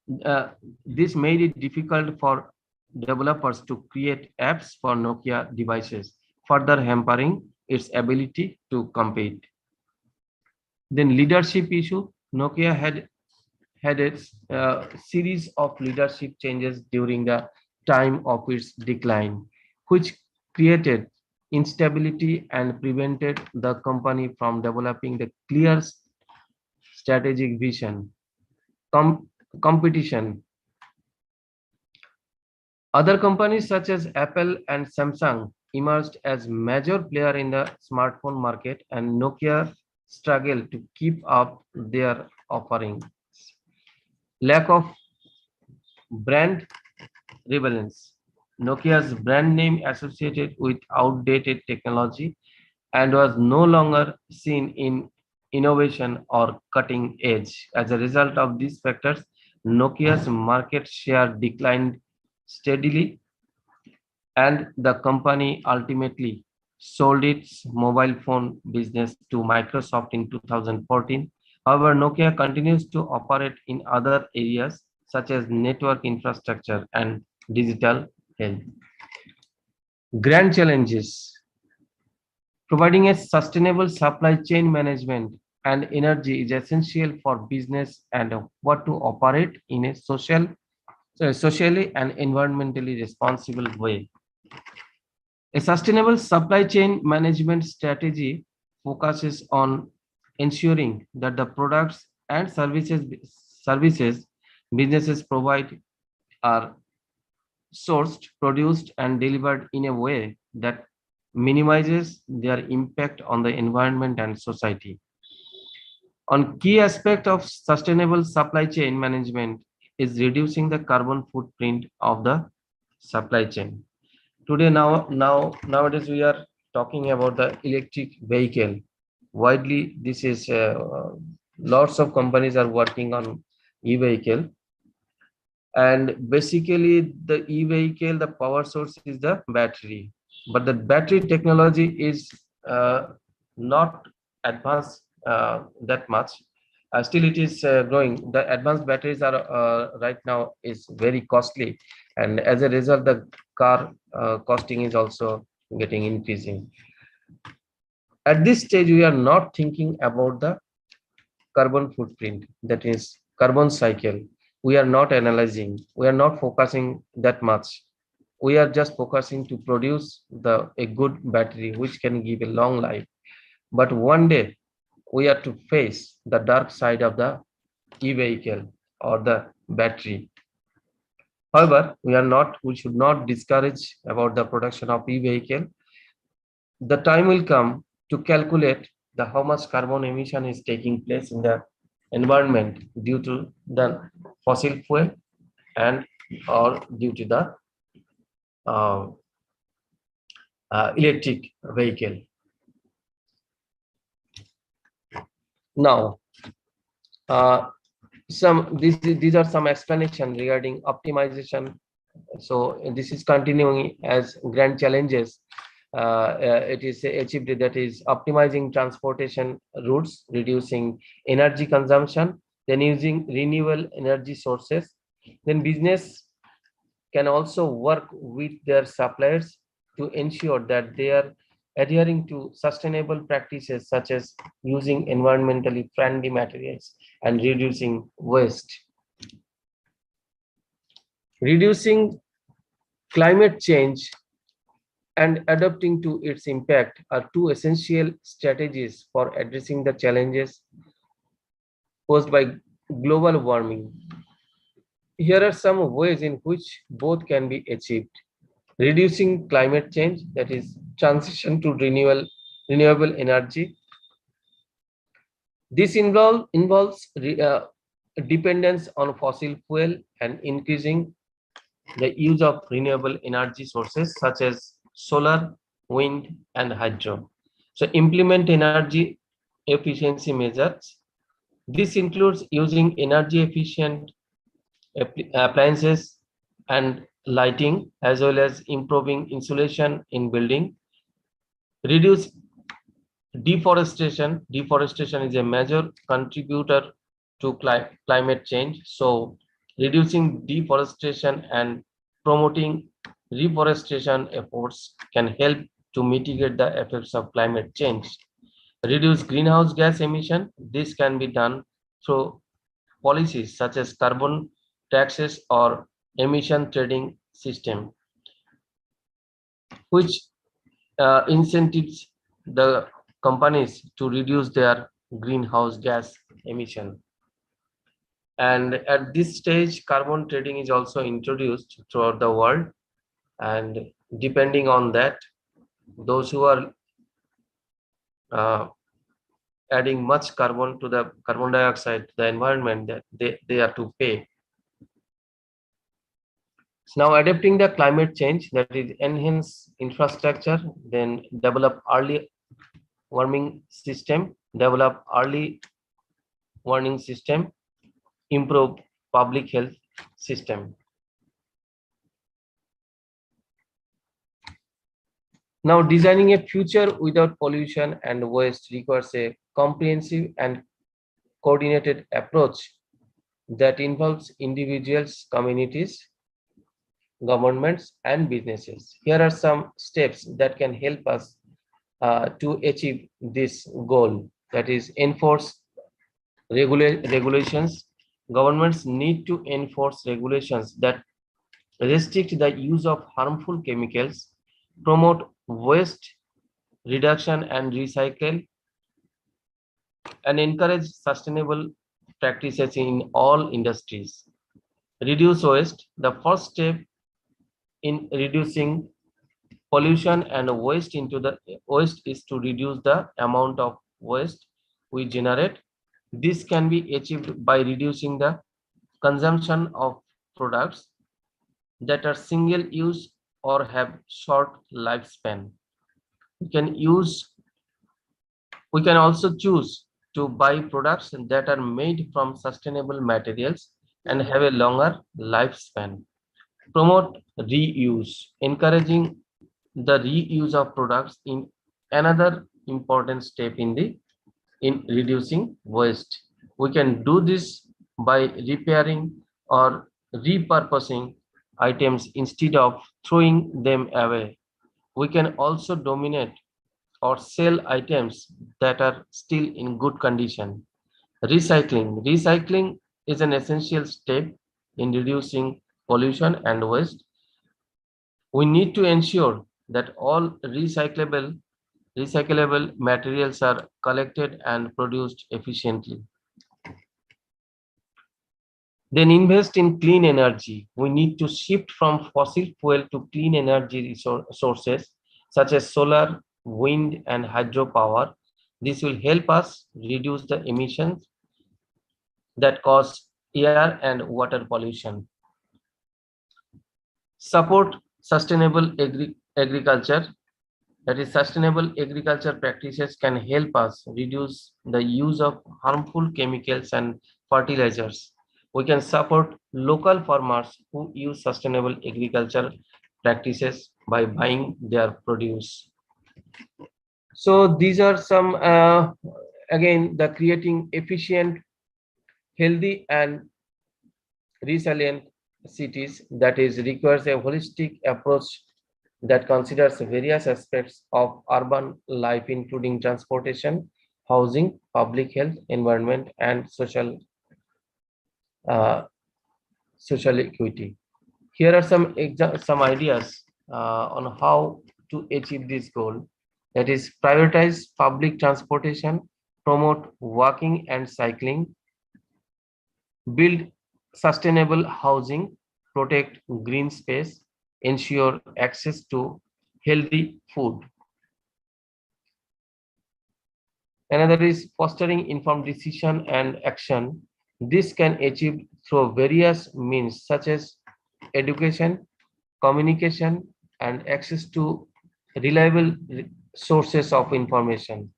it difficult for developers to create apps for Nokia devices, further hampering its ability to compete. Then leadership issue. Nokia had a series of leadership changes during the time of its decline, which created instability and prevented the company from developing the clear strategic vision. Competition. Other companies such as Apple and Samsung emerged as major player in the smartphone market, and Nokia struggled to keep up their offerings. Lack of brand relevance. Nokia's brand name associated with outdated technology and was no longer seen in innovation or cutting edge. As a result of these factors, Nokia's market share declined steadily, and the company ultimately sold its mobile phone business to Microsoft in 2014. However, Nokia continues to operate in other areas such as network infrastructure and digital health. Grand challenges. Providing a sustainable supply chain management and energy is essential for business and what to operate in a socially and environmentally responsible way. A sustainable supply chain management strategy focuses on ensuring that the products and services businesses provide are sourced, produced, and delivered in a way that minimizes their impact on the environment and society. On key aspect of sustainable supply chain management is reducing the carbon footprint of the supply chain. Today, nowadays we are talking about the electric vehicle. Widely, this is lots of companies are working on e-vehicle, and basically the e-vehicle, the power source is the battery, but the battery technology is not advanced that much. Still it is growing. The advanced batteries are right now is very costly, and as a result the car costing is also getting increasing. At this stage we are not thinking about the carbon footprint, that is carbon cycle. We are not analyzing, we are not focusing that much. We are just focusing to produce a good battery which can give a long life. But one day we are to face the dark side of the e-vehicle or the battery. However, we should not discourage about the production of e-vehicle. The time will come to calculate how much carbon emission is taking place in the environment due to the fossil fuel and or due to the electric vehicle. Now, these are some explanation regarding optimization. So this is continuing as grand challenges. It is achieved, that is optimizing transportation routes, reducing energy consumption, then using renewable energy sources. Then business can also work with their suppliers to ensure that they are adhering to sustainable practices such as using environmentally friendly materials and reducing waste. Reducing climate change and adapting to its impact are two essential strategies for addressing the challenges posed by global warming. Here are some ways in which both can be achieved. Reducing climate change, that is transition to renewable energy. This involves dependence on fossil fuel and increasing the use of renewable energy sources such as solar, wind, and hydro. So implement energy efficiency measures. This includes using energy efficient appliances and lighting, as well as improving insulation in building. Reduce deforestation. Deforestation is a major contributor to climate change. So reducing deforestation and promoting reforestation efforts can help to mitigate the effects of climate change. Reduce greenhouse gas emission. This can be done through policies such as carbon taxes or emission trading system, which incentives the companies to reduce their greenhouse gas emission. And at this stage, carbon trading is also introduced throughout the world, and depending on that, those who are adding much carbon to the carbon dioxide to the environment, that they are to pay. Now adapting the climate change, that is enhance infrastructure, then develop early warming system, develop early warning system, improve public health system. Now designing a future without pollution and waste requires a comprehensive and coordinated approach that involves individuals, communities, governments, and businesses. Here are some steps that can help us to achieve this goal, that is enforce regulations. Governments need to enforce regulations that restrict the use of harmful chemicals, promote waste reduction and recycle, and encourage sustainable practices in all industries. Reduce waste. The first step in reducing pollution and waste is to reduce the amount of waste we generate. This can be achieved by reducing the consumption of products that are single use or have short lifespan. We can also choose to buy products that are made from sustainable materials and have a longer lifespan. Promote reuse. Encouraging the reuse of products in another important step in reducing waste. We can do this by repairing or repurposing items instead of throwing them away. We can also donate or sell items that are still in good condition. Recycling. Recycling is an essential step in reducing pollution and waste. We need to ensure that all recyclable materials are collected and produced efficiently. Then invest in clean energy. We need to shift from fossil fuel to clean energy sources such as solar, wind, and hydropower. This will help us reduce the emissions that cause air and water pollution. Support sustainable agriculture. That is, sustainable agriculture practices can help us reduce the use of harmful chemicals and fertilizers. We can support local farmers who use sustainable agriculture practices by buying their produce. So these are some, again, the creating efficient, healthy, and resilient cities, that is requires a holistic approach that considers various aspects of urban life, including transportation, housing, public health, environment, and social equity. Here are some ideas on how to achieve this goal. That is, prioritize public transportation, promote walking and cycling, build sustainable housing, protect green space, ensure access to healthy food. Another is fostering informed decision and action. This can achieve through various means such as education, communication, and access to reliable sources of information.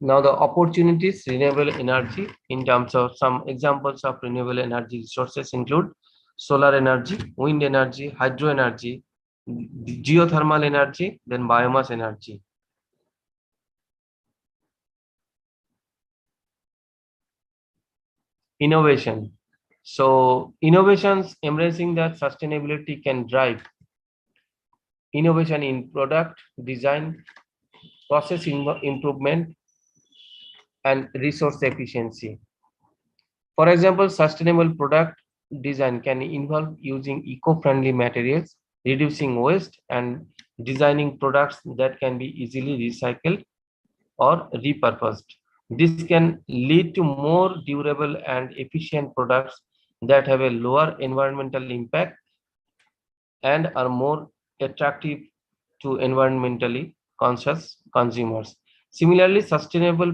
Now the opportunities, renewable energy. In terms of some examples of renewable energy resources include solar energy, wind energy, hydro energy, geothermal energy, then biomass energy. Innovation. So innovations embracing that sustainability can drive innovation in product design, process improvement, and resource efficiency. For example, sustainable product design can involve using eco-friendly materials, reducing waste, and designing products that can be easily recycled or repurposed. This can lead to more durable and efficient products that have a lower environmental impact and are more attractive to environmentally conscious consumers. Similarly, sustainable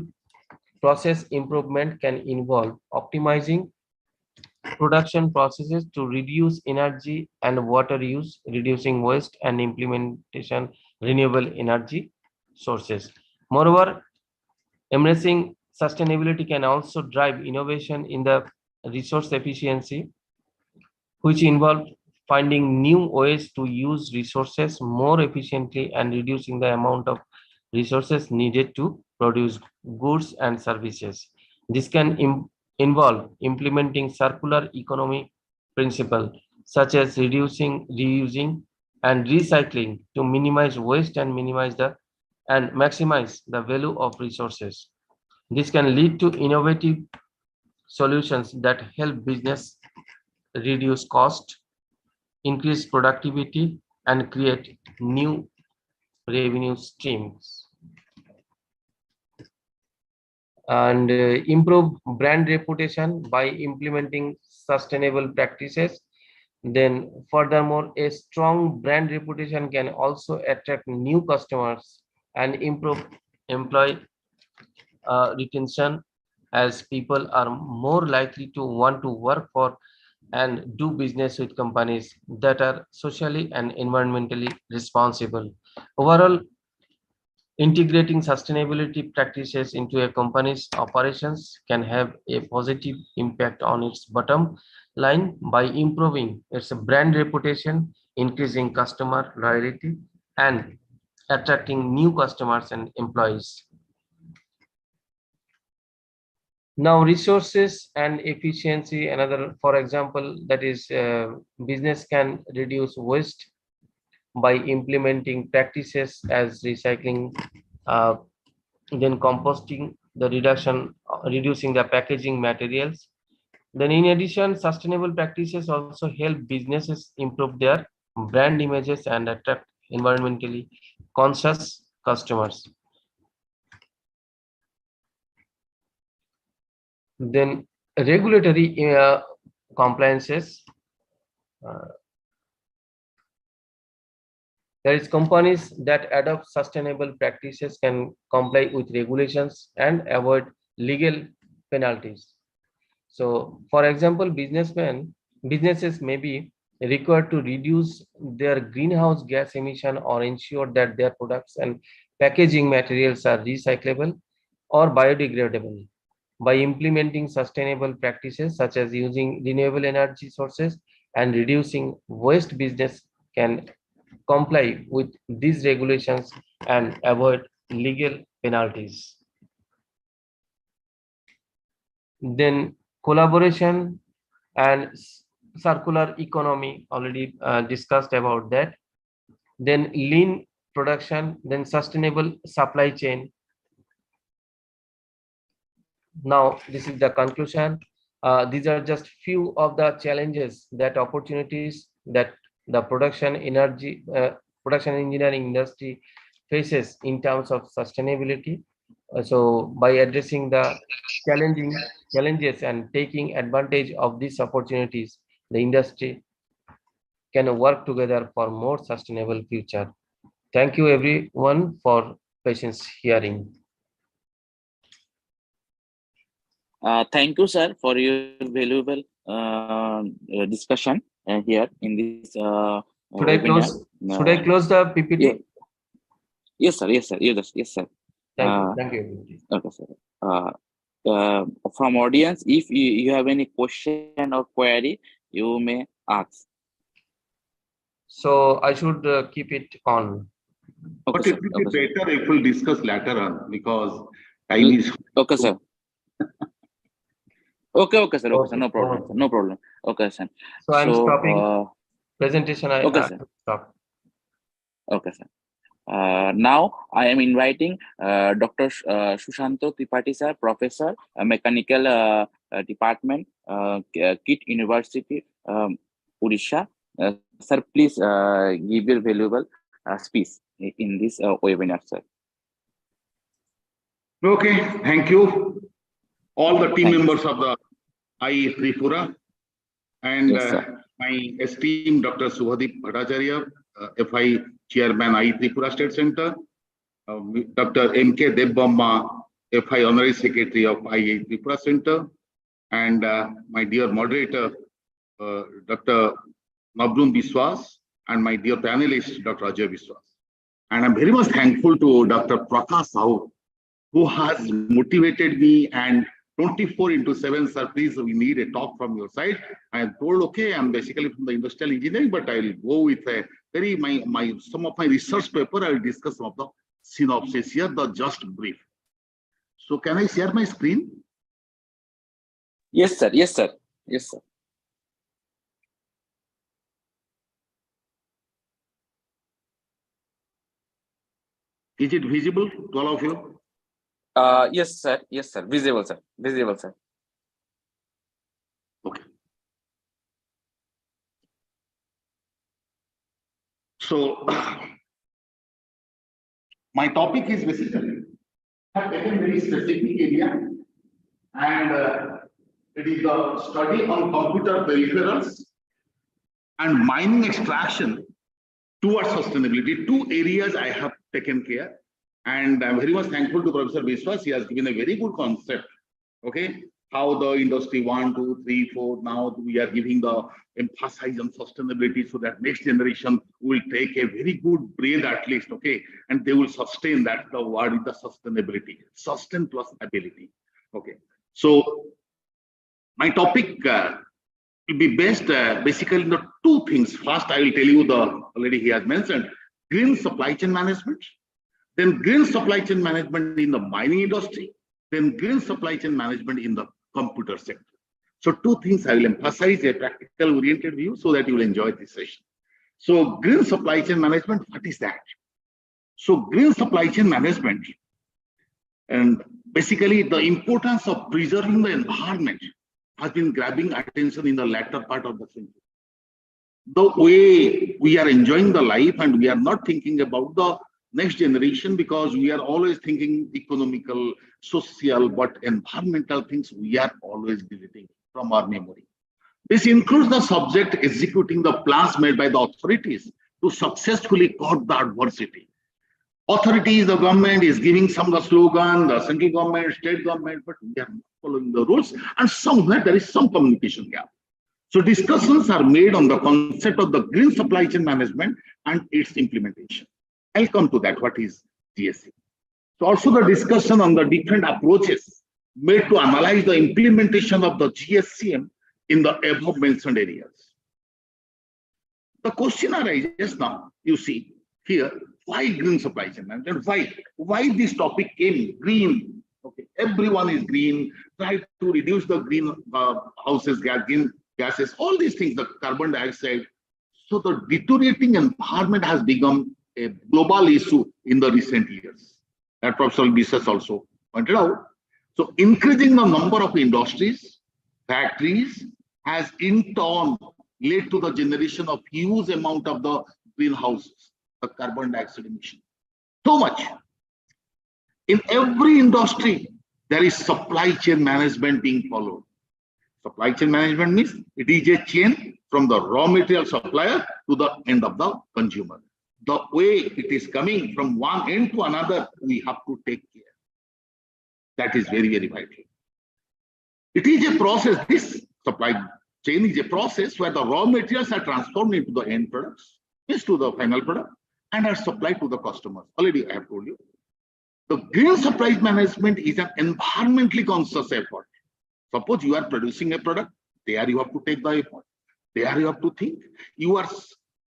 process improvement can involve optimizing production processes to reduce energy and water use, reducing waste and implementation renewable energy sources. Moreover, embracing sustainability can also drive innovation in the resource efficiency, which involve finding new ways to use resources more efficiently and reducing the amount of resources needed to produce goods and services. This can involve implementing circular economy principles such as reducing, reusing, and recycling to minimize waste and maximize the value of resources. This can lead to innovative solutions that help business reduce cost, increase productivity, and create new revenue streams. And improve brand reputation by implementing sustainable practices. Then furthermore, a strong brand reputation can also attract new customers and improve employee retention, as people are more likely to want to work for and do business with companies that are socially and environmentally responsible. Overall, integrating sustainability practices into a company's operations can have a positive impact on its bottom line by improving its brand reputation, increasing customer loyalty, and attracting new customers and employees. Now, resources and efficiency, another, for example, that is business can reduce waste by implementing practices as recycling, then composting, reducing the packaging materials. Then in addition, sustainable practices also help businesses improve their brand images and attract environmentally conscious customers. Then regulatory compliances. There is companies that adopt sustainable practices can comply with regulations and avoid legal penalties. So, for example, businesses may be required to reduce their greenhouse gas emission or ensure that their products and packaging materials are recyclable or biodegradable. By implementing sustainable practices such as using renewable energy sources and reducing waste, business can comply with these regulations and avoid legal penalties. Then collaboration and circular economy, already discussed about that. Then lean production, then sustainable supply chain. Now, this is the conclusion. These are just few of the challenges that opportunities that the production engineering industry faces in terms of sustainability. So by addressing the challenges and taking advantage of these opportunities, the industry can work together for more sustainable future. Thank you everyone for patience hearing. Thank you, sir, for your valuable discussion here in this Should I close? Should I close the PPT? Yeah. Yes, sir. Yes, sir. Yes, sir. Thank you. Thank you. Okay, sir. From audience, if you have any question or query, you may ask. So I should keep it on. Okay, But sir. it will be Okay, better if we'll discuss later on because time is. okay, sir. Okay, sir. Okay, sir. No Okay. problem. Sir. No problem. Okay, sir. So I'm stopping presentation. Okay, sir. Stop. Okay, sir. Now I am inviting Dr. Sushanto Tripathi, sir, Professor, Mechanical Department, KIT University, Odisha. Sir, please give your valuable speech in this webinar, sir. Okay, thank you. All the team Thank you. members of the IE Tripura and Yes, my esteemed Dr. Subhadip Bhattacharya, FI Chairman IE Tripura State Center, Dr. M.K. Debbomma, FI Honorary Secretary of IE Tripura Center, and my dear moderator, Dr. Nabrun Biswas, and my dear panelist, Dr. Ajay Biswas. And I'm very much thankful to Dr. Prakash Sahu, who has motivated me, and 24/7, sir, please, we need a talk from your side. I am told, okay, I'm basically from the industrial engineering, but I will go with a very, some of my research paper, I will discuss some of the synopsis here, the just brief. So can I share my screen? Yes, sir. Yes, sir. Yes, sir. Is it visible to all of you? Yes, sir. Yes, sir. Visible, sir. Visible, sir. Okay. So my topic is basically, I have taken very specific area, and it is the study on computer peripherals and mining extraction towards sustainability. Two areas I have taken care, and I'm very much thankful to Professor Biswas. He has given a very good concept. Okay, how the industry 1, 2, 3, 4. Now we are giving the emphasis on sustainability so that next generation will take a very good breath at least. Okay, and they will sustain that. The word is the sustainability, sustain plus ability. Okay, so my topic will be based basically in the two things. First, I will tell you the already he has mentioned green supply chain management, then green supply chain management in the mining industry, then green supply chain management in the computer sector. So two things I will emphasize, a practical oriented view, so that you will enjoy this session. So green supply chain management, what is that? So green supply chain management, and basically the importance of preserving the environment has been grabbing attention in the latter part of the century. The way we are enjoying the life, and we are not thinking about the next generation, because we are always thinking economical, social, but environmental things we are always deleting from our memory. This includes the subject executing the plans made by the authorities to successfully curb the adversity. Authorities, the government is giving some of the slogan, the central government, state government, but we are not following the rules, and somewhere there is some communication gap. So discussions are made on the concept of the green supply chain management and its implementation. I'll come to that, what is GSC. So also the discussion on the different approaches made to analyze the implementation of the GSCM in the above mentioned areas. The question arises now, you see here, why green supply chain management? Why this topic came green? Okay, everyone is green, try to reduce the green green gases, all these things, the carbon dioxide. So the deteriorating environment has become a global issue in the recent years. That Professor Biswas also pointed out. So increasing the number of industries, factories has in turn led to the generation of huge amount of the greenhouses, the carbon dioxide emission. So much. In every industry, there is supply chain management being followed. Supply chain management means it is a chain from the raw material supplier to the end of the consumer. The way it is coming from one end to another, we have to take care. That is very, very vital. It is a process. This supply chain is a process where the raw materials are transformed into the end products, is to the final product, and are supplied to the customers. Already I have told you. The green supply management is an environmentally conscious effort. Suppose you are producing a product, there you have to take the effort. There you have to think. You are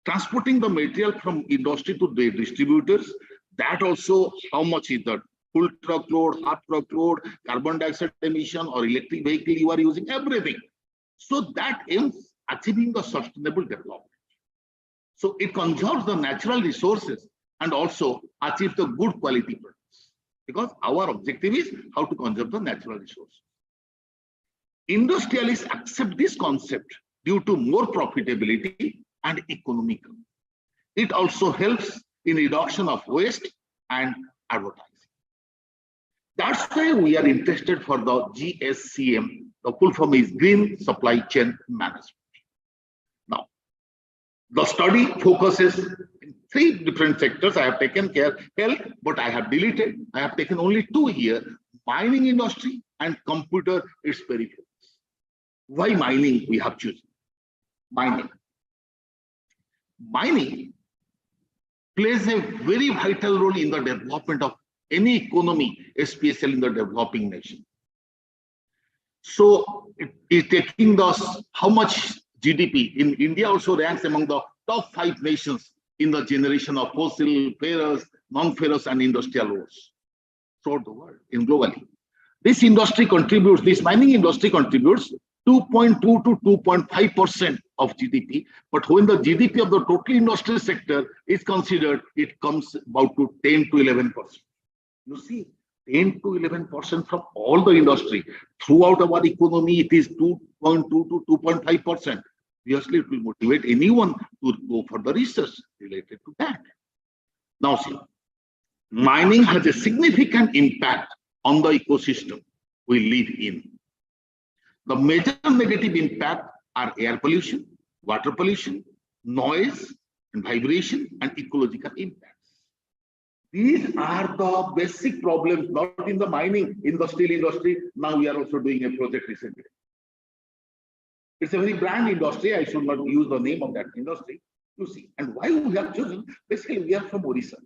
transporting the material from industry to the distributors. That also, how much is the full truckload, half truckload, carbon dioxide emission, or electric vehicle you are using, everything. So that aims achieving the sustainable development. So it conserves the natural resources and also achieve the good quality products, because our objective is how to conserve the natural resources. Industrialists accept this concept due to more profitability and economical. It also helps in reduction of waste and advertising. That's why we are interested for the GSCM. The full form is Green Supply Chain Management. Now, the study focuses in 3 different sectors. I have taken care health, but I have deleted. I have taken only 2 here: mining industry and computer its peripherals. Why mining we have chosen? Mining plays a very vital role in the development of any economy, especially in the developing nation. So it is taking how much GDP in India also ranks among the top 5 nations in the generation of fossil, ferrous, non-ferrous and industrial ores throughout the world in globally. This mining industry contributes 2.2 to 2.5% of GDP, but when the GDP of the total industry sector is considered, it comes about to 10 to 11%. You see, 10 to 11% from all the industry. Throughout our economy, it is 2.2 to 2.5%. Obviously, it will motivate anyone to go for the research related to that. Now see, mining has a significant impact on the ecosystem we live in. The major negative impact are air pollution, water pollution, noise and vibration and ecological impacts. These are the basic problems, not in the mining, in the steel industry. Now we are also doing a project recently. It's a very brand industry. I should not use the name of that industry. You see, and why we have chosen, basically we are from Orissa.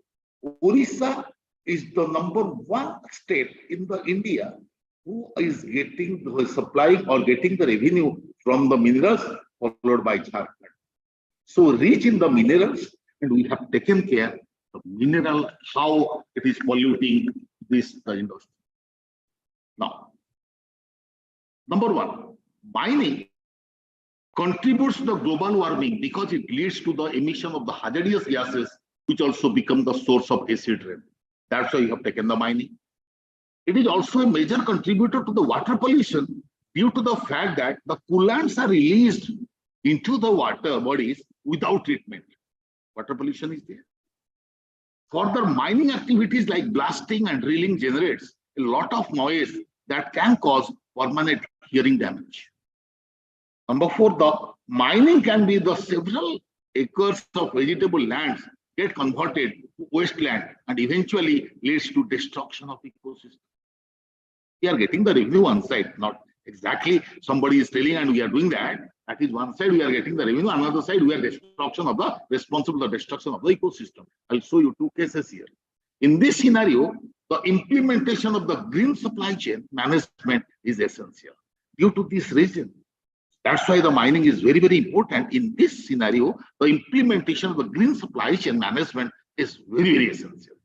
Orissa is the #1 state in India who is getting the supplying or getting the revenue from the minerals, followed by Jharkhand. So rich in the minerals, and we have taken care of mineral, how it is polluting this industry. Now, #1, mining contributes to the global warming because it leads to the emission of the hazardous gases, which also become the source of acid rain. That's why we have taken the mining. It is also a major contributor to the water pollution due to the fact that the coolants are released into the water bodies without treatment. Water pollution is there. Further, mining activities like blasting and drilling generates a lot of noise that can cause permanent hearing damage. #4, the mining can be the several acres of vegetable lands get converted to wasteland and eventually leads to destruction of ecosystem. We are getting the revenue one side, not exactly somebody is telling and we are doing that. That is one side, we are getting the revenue. Another side, we are responsible for the destruction of the ecosystem. I'll show you 2 cases here. In this scenario, the implementation of the green supply chain management is essential. Due to this reason, that's why the mining is very, very important. In this scenario, the implementation of the green supply chain management is very, very essential.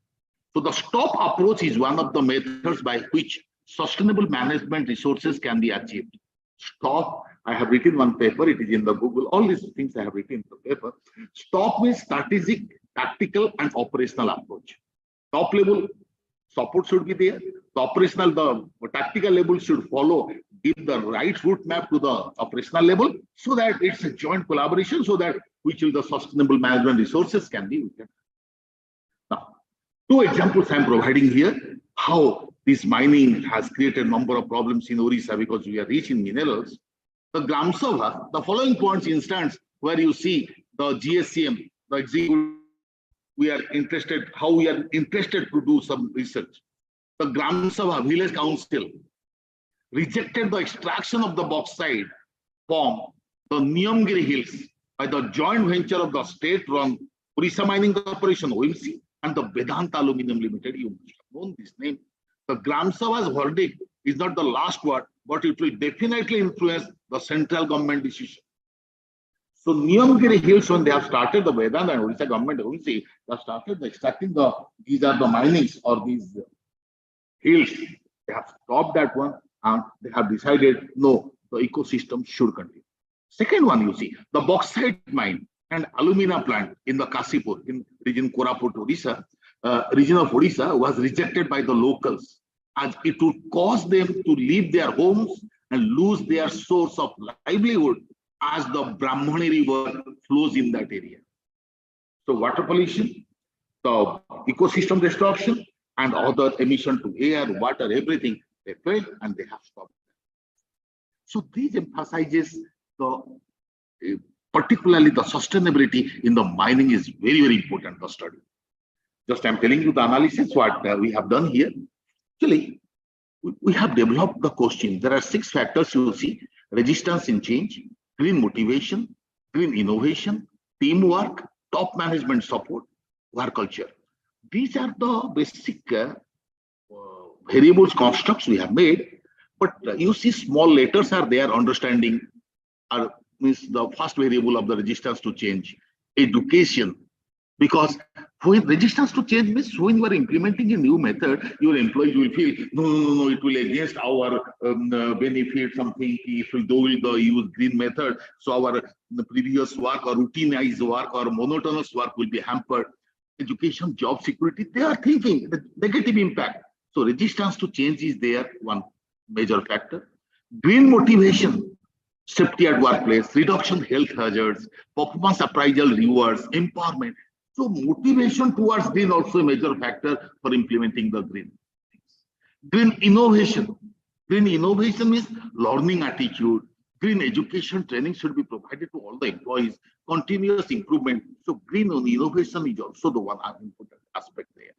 So the STOP approach is one of the methods by which sustainable management resources can be achieved. STOP, I have written one paper, it is in the Google, all these things I have written in the paper. STOP means strategic, tactical and operational approach. Top level support should be there. The operational, the tactical level should follow, give the right route map to the operational level so that it's a joint collaboration so that which will the sustainable management resources can be. Now, 2 examples I'm providing here, how this mining has created a number of problems in Orissa because we are rich in minerals. The Gram Sabha, the following points instance where you see the GSCM, the executive, we are interested to do some research. The Gram Sabha Village Council rejected the extraction of the bauxite from the Niyamgiri Hills by the joint venture of the state-run Orissa Mining Corporation (OMC) and the Vedanta Aluminum Limited. You must have known this name. The Gram Sabha's verdict is not the last word, but it will definitely influence the central government decision. So Niyamgiri Hills, when they have started the Vedanta and Orissa government, OMC, they have started extracting these are the minings or these hills. They have stopped that one and they have decided, no, the ecosystem should continue. Second one, you see, the bauxite mine and alumina plant in the Kasipur, in region Koraput, Odisha, region of Odisha was rejected by the locals as it would cause them to leave their homes and lose their source of livelihood as the Brahmani River flows in that area. So water pollution, the ecosystem destruction, and other emission to air, water, everything, they failed and they have stopped. So this emphasizes the particularly the sustainability in the mining is very, very important to study. Just I'm telling you the analysis what we have done here. Actually, we have developed the question. There are 6 factors you see: resistance in change, green motivation, green innovation, teamwork, top management support, work culture. These are the basic variables constructs we have made. But you see small letters are there, understanding means the first variable of the resistance to change, education. Because when resistance to change means when you are implementing a new method, your employees will feel, no, it will against our benefit, something, if we do the use green method, so our previous work or routinized work or monotonous work will be hampered. Education, job security, they are thinking the negative impact. So resistance to change is there, one major factor. Green motivation, safety at workplace, reduction health hazards, performance appraisal rewards, empowerment. So motivation towards green also a major factor for implementing the green. Green innovation. Green innovation means learning attitude. Green education training should be provided to all the employees. Continuous improvement. So green innovation is also the one important aspect there.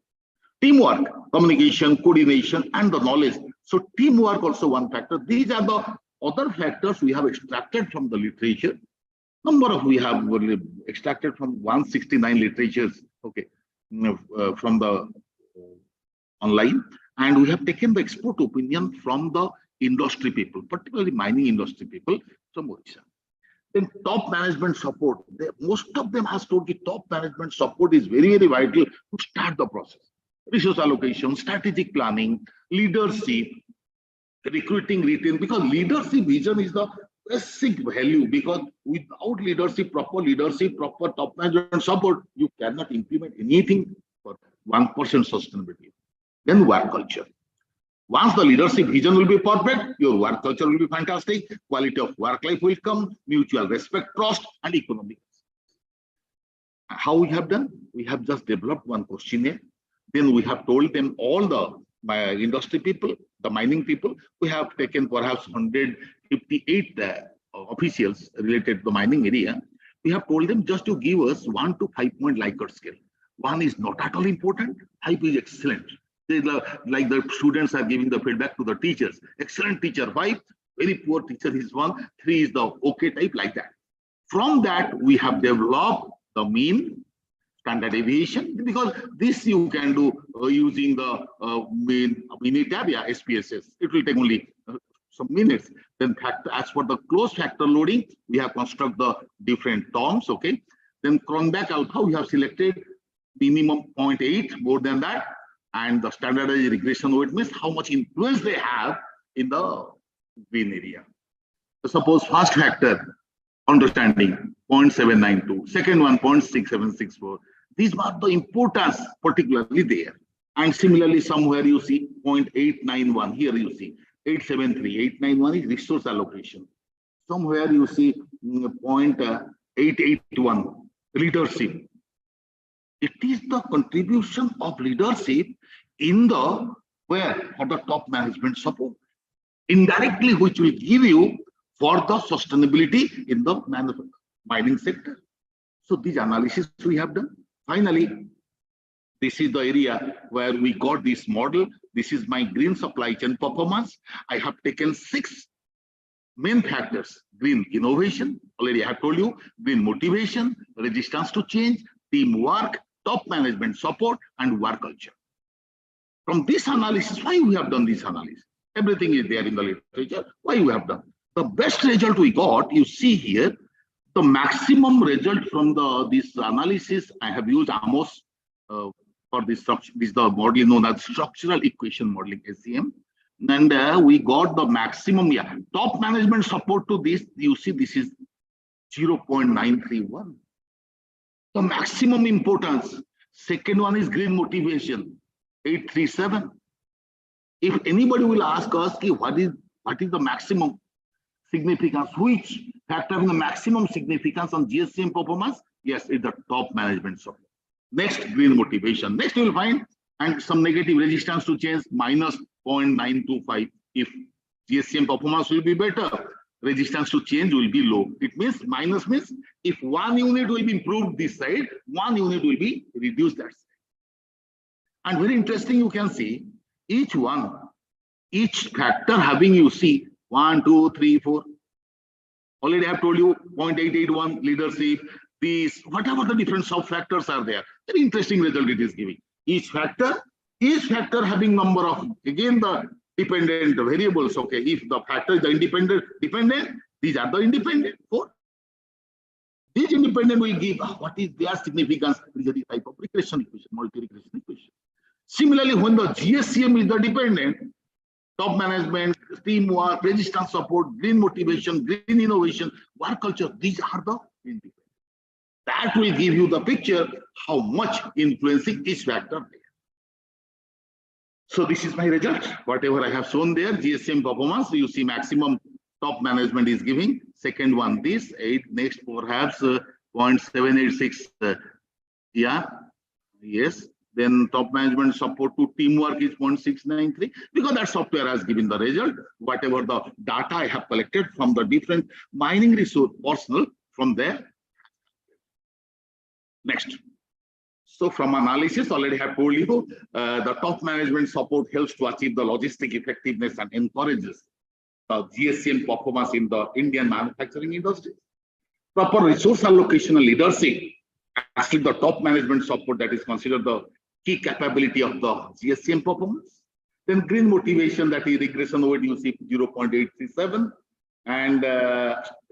Teamwork, communication, coordination, and the knowledge. So teamwork also one factor. These are the other factors we have extracted from the literature. Number of we have extracted from 169 literatures, okay, from the online, and we have taken the expert opinion from the industry people, particularly mining industry people from Odisha. Then top management support. Most of them has told you top management support is very, very vital to start the process. Resource allocation, strategic planning, leadership, recruiting, retain, because leadership vision is the basic value, because without leadership, proper top management support, you cannot implement anything for 1% sustainability. Then work culture. Once the leadership vision will be perfect, your work culture will be fantastic, quality of work life will come, mutual respect, trust, and economic. How we have done? We have just developed one questionnaire. Then we have told them all the industry people, the mining people. We have taken perhaps 158 officials related to the mining area. We have told them just to give us 1 to 5 point Likert scale. 1 is not at all important, 5 is excellent. Like the students are giving the feedback to the teachers. Excellent teacher 5, very poor teacher is 1, 3 is the okay type, like that. From that, we have developed the mean, standard deviation, because this you can do using the minute tab, yeah, SPSS. It will take only some minutes. Then factor, as for the close factor loading, we have constructed the different terms, okay. Then Cronbach alpha, we have selected minimum 0.8, more than that, and the standardized regression weight means how much influence they have in the green area. So suppose first factor, understanding 0.792, second one 0.6764. These are the importance particularly there. And similarly, somewhere you see 0.891, here you see 873, 891 is resource allocation. Somewhere you see 0.881, leadership. It is the contribution of leadership in the where for the top management support, indirectly, which will give you for the sustainability in the mining sector. So these analysis we have done. Finally, this is the area where we got this model. This is my green supply chain performance. I have taken 6 main factors: green innovation, already I have told you, green motivation, resistance to change, teamwork, top management support, and work culture. From this analysis, why we have done this analysis? Everything is there in the literature. Why we have done? The best result we got, you see here, the maximum result from this analysis, I have used AMOS for this is the model known as structural equation modeling, SEM. And we got the maximum, yeah, top management support to this, you see this is 0.931. The maximum importance. Second one is green motivation, 837. If anybody will ask us, what is the maximum significance, which factor having the maximum significance on GSCM performance? Yes, it's the top management support. Next, green motivation. Next, you will find and some negative resistance to change, minus 0.925. If GSCM performance will be better, resistance to change will be low. It means minus means if 1 unit will be improved this side, 1 unit will be reduced that side. And very interesting, you can see each one each factor having, you see, 1, 2, 3, 4. Already I have told you 0.881 leadership, these, whatever the different sub factors are there. Very interesting result it is giving. Each factor having number of, again, the dependent variables. Okay, if the factor is the dependent, these are the independent. 4. These independent will give what is their significance. Is a type of regression equation, multi-regression equation. Similarly, when the GSCM is the dependent, top management, teamwork, resistance support, green motivation, green innovation, work culture, these are the independent. That will give you the picture how much influencing each factor there. So this is my result. Whatever I have shown there, GSM performance, you see maximum top management is giving. Second one, this 8, next perhaps 0.786. Yeah, yes. Then top management support to teamwork is 0.693, because that software has given the result. Whatever the data I have collected from the different mining resource personnel from there. Next. So from analysis, already have told you, the top management support helps to achieve the logistic effectiveness and encourages the GSM performance in the Indian manufacturing industry. Proper resource allocation and leadership, actually the top management support, that is considered the key capability of the GSM performance. Then green motivation, that is regression weight, you see 0.837, and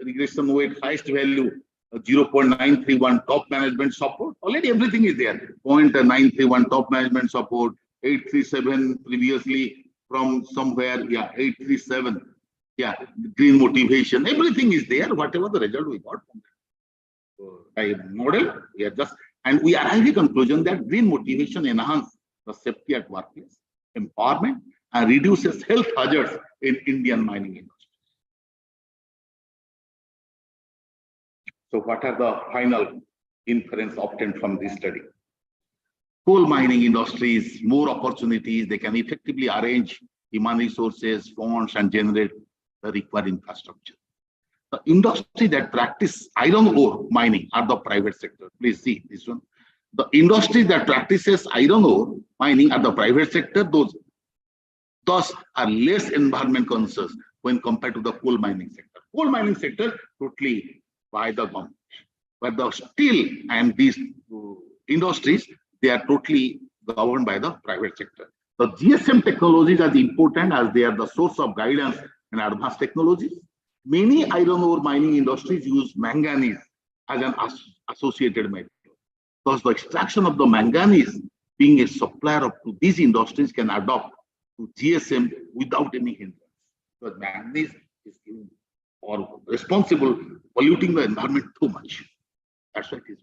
regression weight highest value 0.931 top management support. Already everything is there. 0.931 top management support, 837 previously from somewhere, yeah, 837. Yeah, green motivation, everything is there, whatever the result we got from that model. We are just, and we arrive at the conclusion that green motivation enhances the safety at workplace, empowerment, and reduces health hazards in Indian mining industry. So what are the final inference obtained from this study? Coal mining industries, more opportunities, they can effectively arrange human resources, funds, and generate the required infrastructure. The industry that practice iron ore mining are the private sector. Please see this one. The industry that practices iron ore mining are the private sector. Thus are less environment conscious when compared to the coal mining sector. Coal mining sector totally by the government, but the steel and these industries, they are totally governed by the private sector. The GSM technologies are important as they are the source of guidance and advanced technologies. Many iron ore mining industries use manganese as an associated metal. Thus, the extraction of the manganese, being a supplier to these industries, can adopt to GSM without any hindrance. Because manganese is given or responsible polluting the environment too much. That's why it is.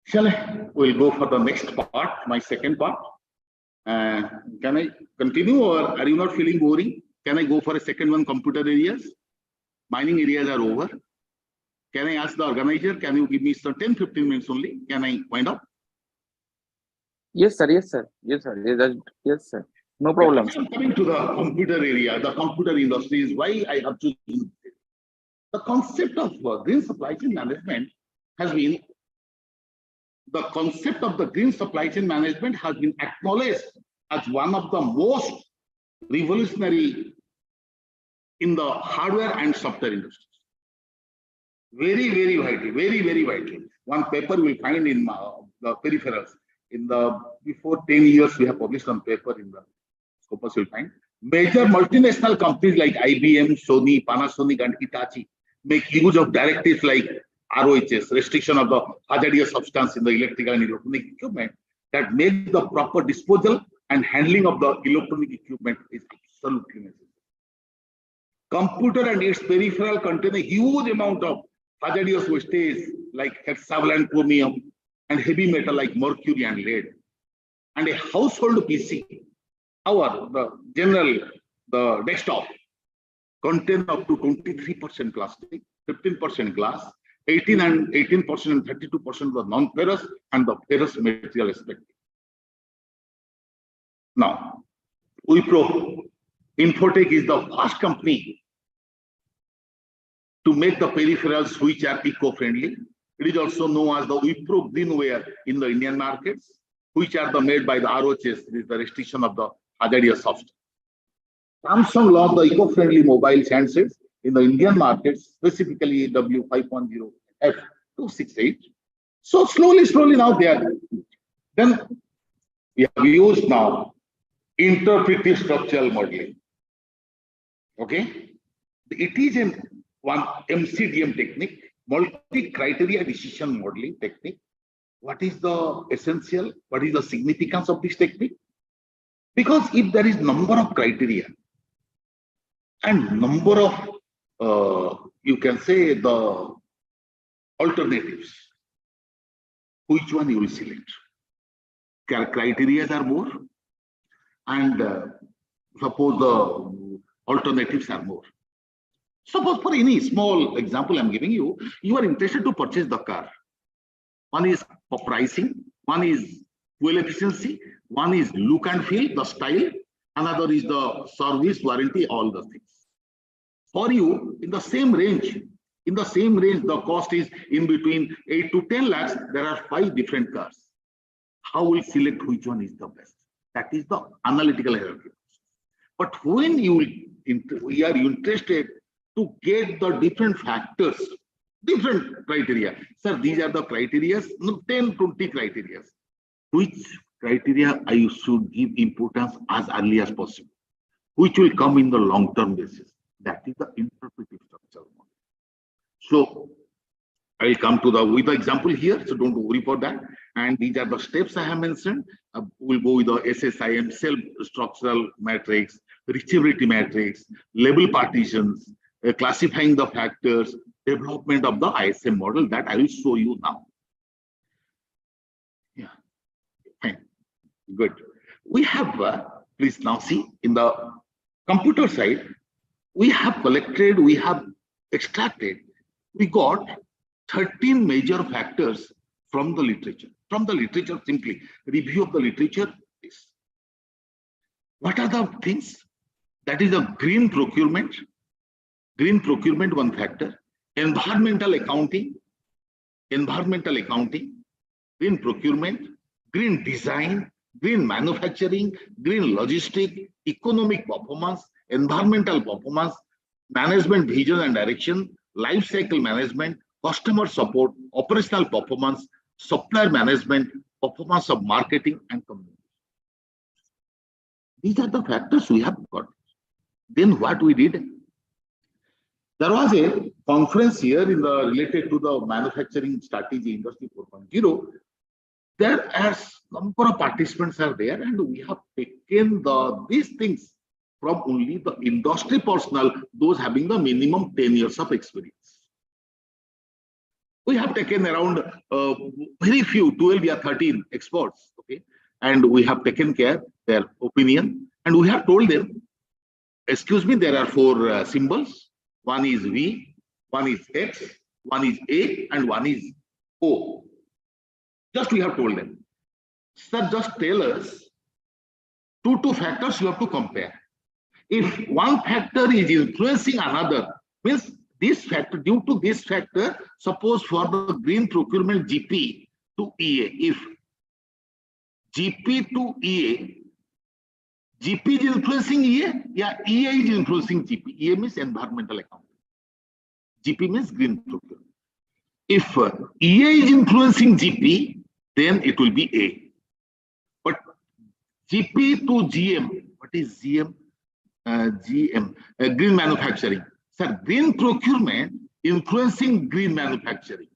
Shall I? We'll go for the next part, my second part. Can I continue, or are you not feeling boring? Can I go for a second one, computer areas? Mining areas are over. Can I ask the organizer, can you give me some 10-15 minutes only? Can I wind up? Yes, sir. Yes, sir. Yes, sir. Yes, sir. No problem. Coming to the computer area, the computer industry is why I have chosen it. The concept of green supply chain management has been, the concept of the green supply chain management has been acknowledged as one of the most revolutionary in the hardware and software industries. Very, very widely, very widely. One paper we will find in the peripherals. In the before 10 years, we have published one paper in the Scopus. You'll find major multinational companies like IBM, Sony, Panasonic, and Hitachi make use of directives like ROHS, restriction of the hazardous substance in the electrical and electronic equipment, that make the proper disposal and handling of the electronic equipment is absolutely necessary. Computer and its peripheral contain a huge amount of hazardous wastage like hexavalent chromium and heavy metal like mercury and lead. And a household PC, the desktop, contain up to 23% plastic, 15% glass, 18% and 32% of the non-ferrous and the ferrous material respectively. Now, Wipro Infotech is the first company to make the peripherals which are eco-friendly. It is also known as the Wipro Greenware in the Indian markets. which are the made by the ROHS, this is the restriction of the hazardous substance. Samsung launched the eco-friendly mobile handsets in the Indian market, specifically W510 F268. So slowly now they are. Then we have used now interpretive structural modeling. Okay, it is one MCDM technique, multi-criteria decision modeling technique. What is the essential? What is the significance of this technique? Because if there is number of criteria and number of, you can say the alternatives, which one you will select? Criteria are more, and suppose the alternatives are more. Suppose for any small example I'm giving you, you are interested to purchase the car. One is for pricing, one is fuel efficiency, one is look and feel, the style, another is the service, warranty, all the things. For you, in the same range, the cost is in between 8 to 10 lakhs, there are 5 different cars. How will select which one is the best? That is the analytical hierarchy. But when we are interested to get the different factors, different criteria. Sir, these are the criteria, 10, 20 criteria. Which criteria I should give importance as early as possible? Which will come in the long-term basis? That is the interpretive structural model. So I will come to with the example here, so don't worry for that. And these are the steps I have mentioned. We'll go with the SSIM, self-structural matrix, reachability matrix, label partitions, classifying the factors, development of the ISM model that I will show you now. Yeah, fine, good. We have, please now see, in the computer side, we have collected, we have extracted, we got 13 major factors from the literature. From the literature, simply review of the literature. What are the things? That is the green procurement, one factor, environmental accounting, green procurement, green design, green manufacturing, green logistic, economic performance, environmental performance, management vision and direction, life cycle management, customer support, operational performance, supplier management, performance of marketing and communication. These are the factors we have got. Then what we did? There was a conference here related to the manufacturing strategy industry 4.0. There are number of participants are there, and we have taken these things from only the industry personnel, those having the minimum 10 years of experience. We have taken around very few, 12 or 13 experts, okay, and we have taken care their opinion, and we have told them, excuse me, there are 4 symbols. One is V, one is X, one is A, and one is O. Just we have told them, sir, just tell us two factors you have to compare. If one factor is influencing another, means this factor, due to this factor, suppose for the green procurement GP to EA, if GP to EA, GP is influencing EA, yeah, EA is influencing GP. EA means environmental accounting. GP means green procurement. If EA is influencing GP, then it will be A. But GP to GM, what is GM? GM, green manufacturing. Sir, green procurement influencing green manufacturing.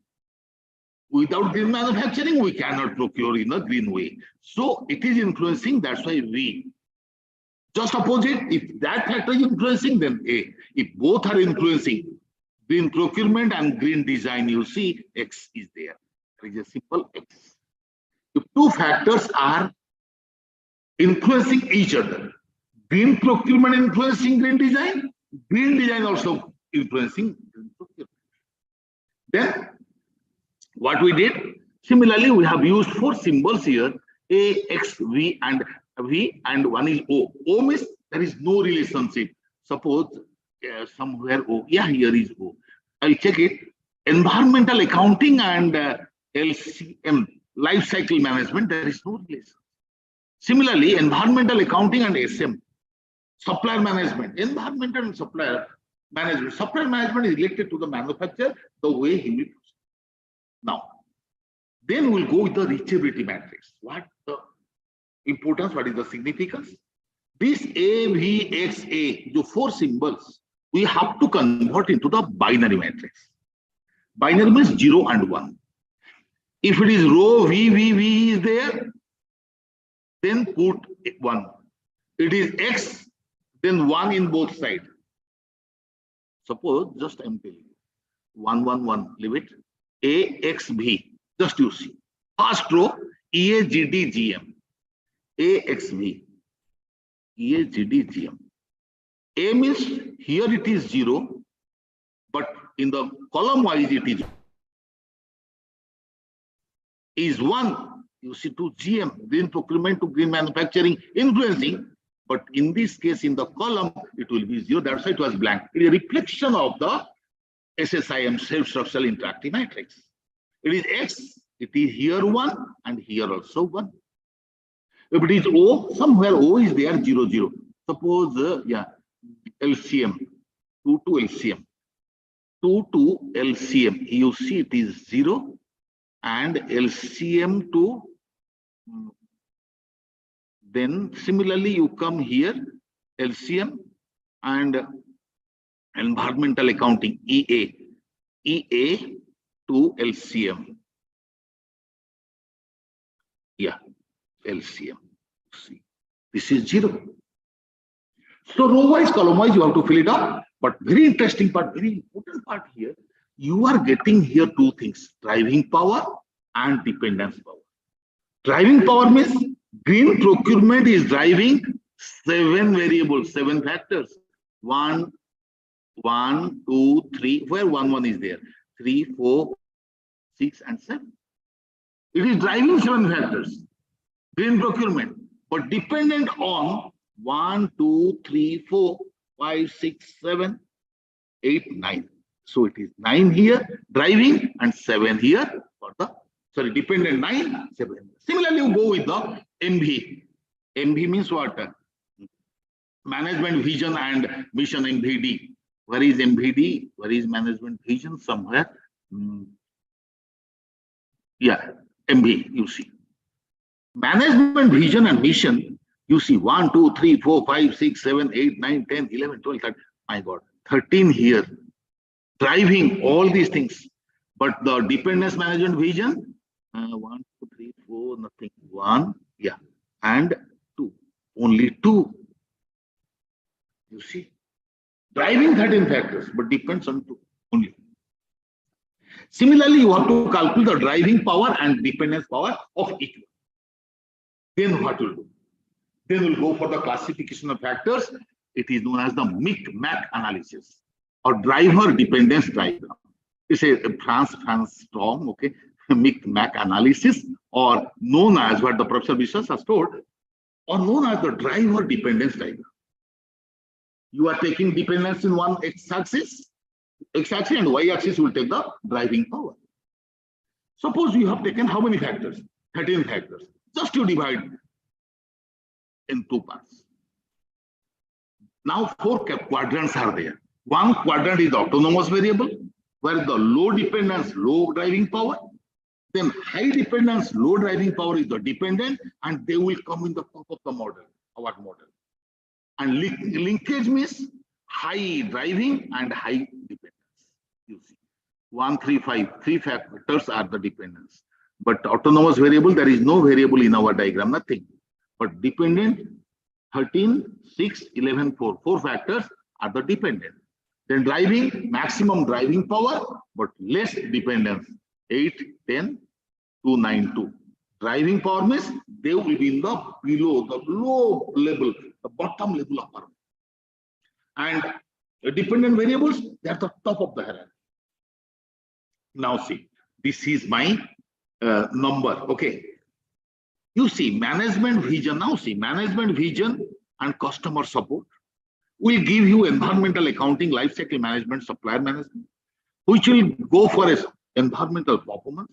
Without green manufacturing, we cannot procure in a green way. So it is influencing, that's why V. Just opposite, if that factor is influencing, then A. If both are influencing, green procurement and green design, you see X is there. There is a simple X. If 2 factors are influencing each other, green procurement influencing green design also influencing green procurement. Then what we did, similarly, we have used 4 symbols here, A, X, V, and one is O. O means there is no relationship. Suppose somewhere O, yeah, here is O. I'll check it. Environmental accounting and LCM, life cycle management, there is no relation. Similarly, environmental accounting and SM, supplier management, environmental and supplier management. Supplier management is related to the manufacturer, the way he will proceed. Now, then we'll go with the reachability matrix. What the importance, what is the significance? This A, V, X, A, the 4 symbols, we have to convert into the binary matrix. Binary means 0 and 1. If it is row V is there, then put 1. It is X, then 1 in both sides. Suppose, just I'm telling you, 1, 1, 1, leave it. A, X, V, just you see. First row, EA, GD, GM. A, X, V, EA, GD, GM. A means here it is 0, but in the column wise it is 1. You see, to GM, green procurement to green manufacturing, influencing, but in this case, in the column, it will be 0. That's why it was blank. It is a reflection of the SSIM, self-structural interactive matrix. It is X, it is here 1 and here also 1. If it is O, somewhere O is there, 0, 0. Suppose, LCM, 2 to LCM. 2 to LCM, you see it is 0. And LCM to, then similarly you come here, LCM and environmental accounting, EA to LCM. Yeah, LCM. See, this is 0. So row wise, column wise, you have to fill it up. But very interesting part, very important part here, you are getting here 2 things, driving power and dependence power. Driving power means green procurement is driving 7 variables, 7 factors. 1, 2, 3, where 1, 1 is there. 3, 4, 6, and 7. It is driving 7 factors, green procurement, but dependent on 1, 2, 3, 4, 5, 6, 7, 8, 9. So it is 9 here, driving, and 7 here for the, sorry, dependent 9, 7. Similarly, you go with the MV. MV means what? Management vision and mission, MVD. Where is MVD? Where is management vision? Somewhere. Yeah, MV, you see. Management vision and mission, you see 1, 2, 3, 4, 5, 6, 7, 8, 9, 10, 11, 12, 13. My God, 13 here. Driving all these things. But the dependence management vision, 1, 2, 3, 4, nothing. 1, yeah, and 2. Only 2. You see, driving 13 factors, but depends on 2 only. Similarly, you have to calculate the driving power and dependence power of each one. Then what will do? Then we'll go for the classification of factors. It is known as the MIC-MAC analysis or driver dependence diagram. It's a Franz term, okay? MIC-MAC analysis, or known as what the Professor Vishwas has told, or known as the driver dependence diagram. You are taking dependence in one x-axis and y-axis will take the driving power. Suppose you have taken how many factors? 13 factors. Just you divide in 2 parts. Now 4 quadrants are there. One quadrant is the autonomous variable, where the low dependence, low driving power. Then high dependence, low driving power is the dependent, and they will come in the top of the model, our model. And linkage means high driving and high dependence. You see, 1, 3, 5, 3 factors are the dependence. But autonomous variable, there is no variable in our diagram, nothing. But dependent, 13, 6, 11, 4. 4 factors are the dependent. Then driving, maximum driving power, but less dependence. 8, 10, 2, 9, 2. Driving power means they will be in the below, the low level, the bottom level of power. And the dependent variables, they are the top of the hierarchy. Now see, this is my number, okay. You see, management vision, now see, management vision and customer support will give you environmental accounting, lifecycle management, supplier management, which will go for a environmental performance.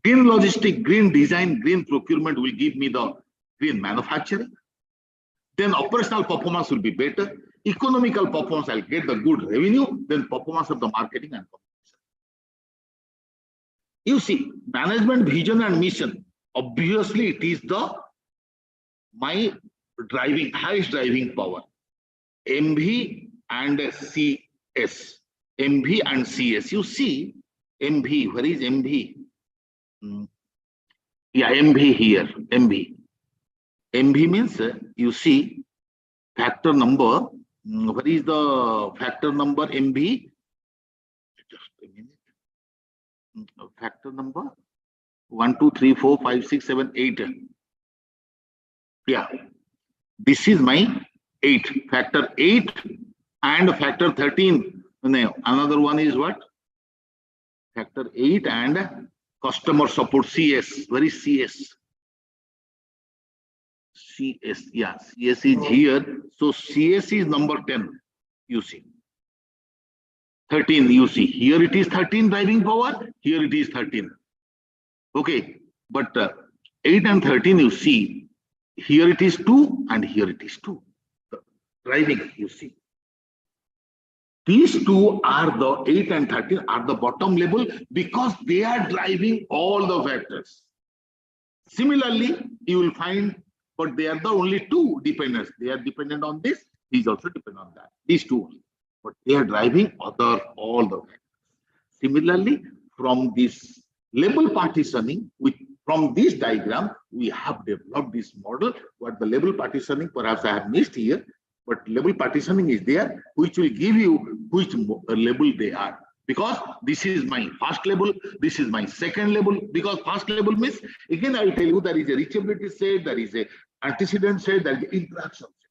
Green logistic, green design, green procurement will give me the green manufacturing. Then operational performance will be better. Economical performance, I'll get the good revenue. Then performance of the marketing and communication. You see, management vision and mission. Obviously, it is my highest driving power. MV and CS. MV and CS. You see, MV, where is MV? Yeah, MV here, MV. MV means, you see, factor number. What is the factor number MV? Just a minute. Factor number 1, 2, 3, 4, 5, 6, 7, 8. Yeah, this is my 8, factor 8 and factor 13. Another one is what? Factor 8 and customer support CS. Where is CS? CS, yeah, CS is here. So CS is number 10, you see. 13, you see. Here it is 13 driving power. Here it is 13. Okay, but 8 and 13, you see. Here it is 2 and here it is 2. The driving, you see. These two are the 8 and 13 are the bottom level because they are driving all the factors. Similarly, you will find, but they are the only two dependents. They are dependent on this. These also depend on that. These two only. But they are driving all the factors. Similarly, from this label partitioning, from this diagram, we have developed this model. What the label partitioning, perhaps I have missed here, but label partitioning is there, which will give you which label they are. Because this is my first label, this is my second label. Because first label means, again, I will tell you there is a reachability set, there is a antecedent set, there is interaction set.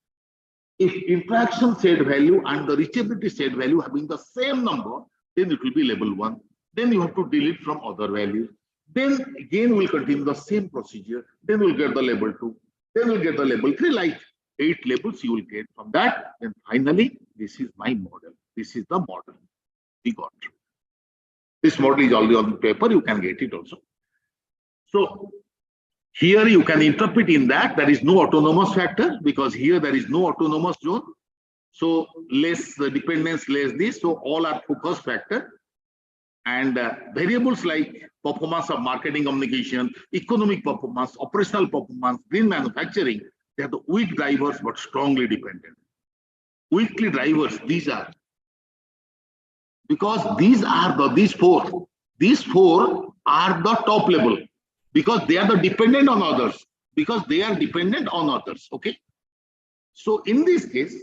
If interaction set value and the reachability set value having the same number, then it will be label 1. Then you have to delete from other values. Then again we'll continue the same procedure. Then we'll get the label 2. Then we'll get the label 3, like 8 labels you will get from that. And finally, this is my model. This is the model we got. This model is already on the paper. You can get it also. So here you can interpret in that there is no autonomous factor because here there is no autonomous zone. So less dependence, less this. So all are focus factor. And variables like performance of marketing communication, economic performance, operational performance, green manufacturing, they are the weak drivers but strongly dependent. Weakly drivers, these are. Because these are these four are the top level because they are the dependent on others. Because they are dependent on others. Okay. So in this case,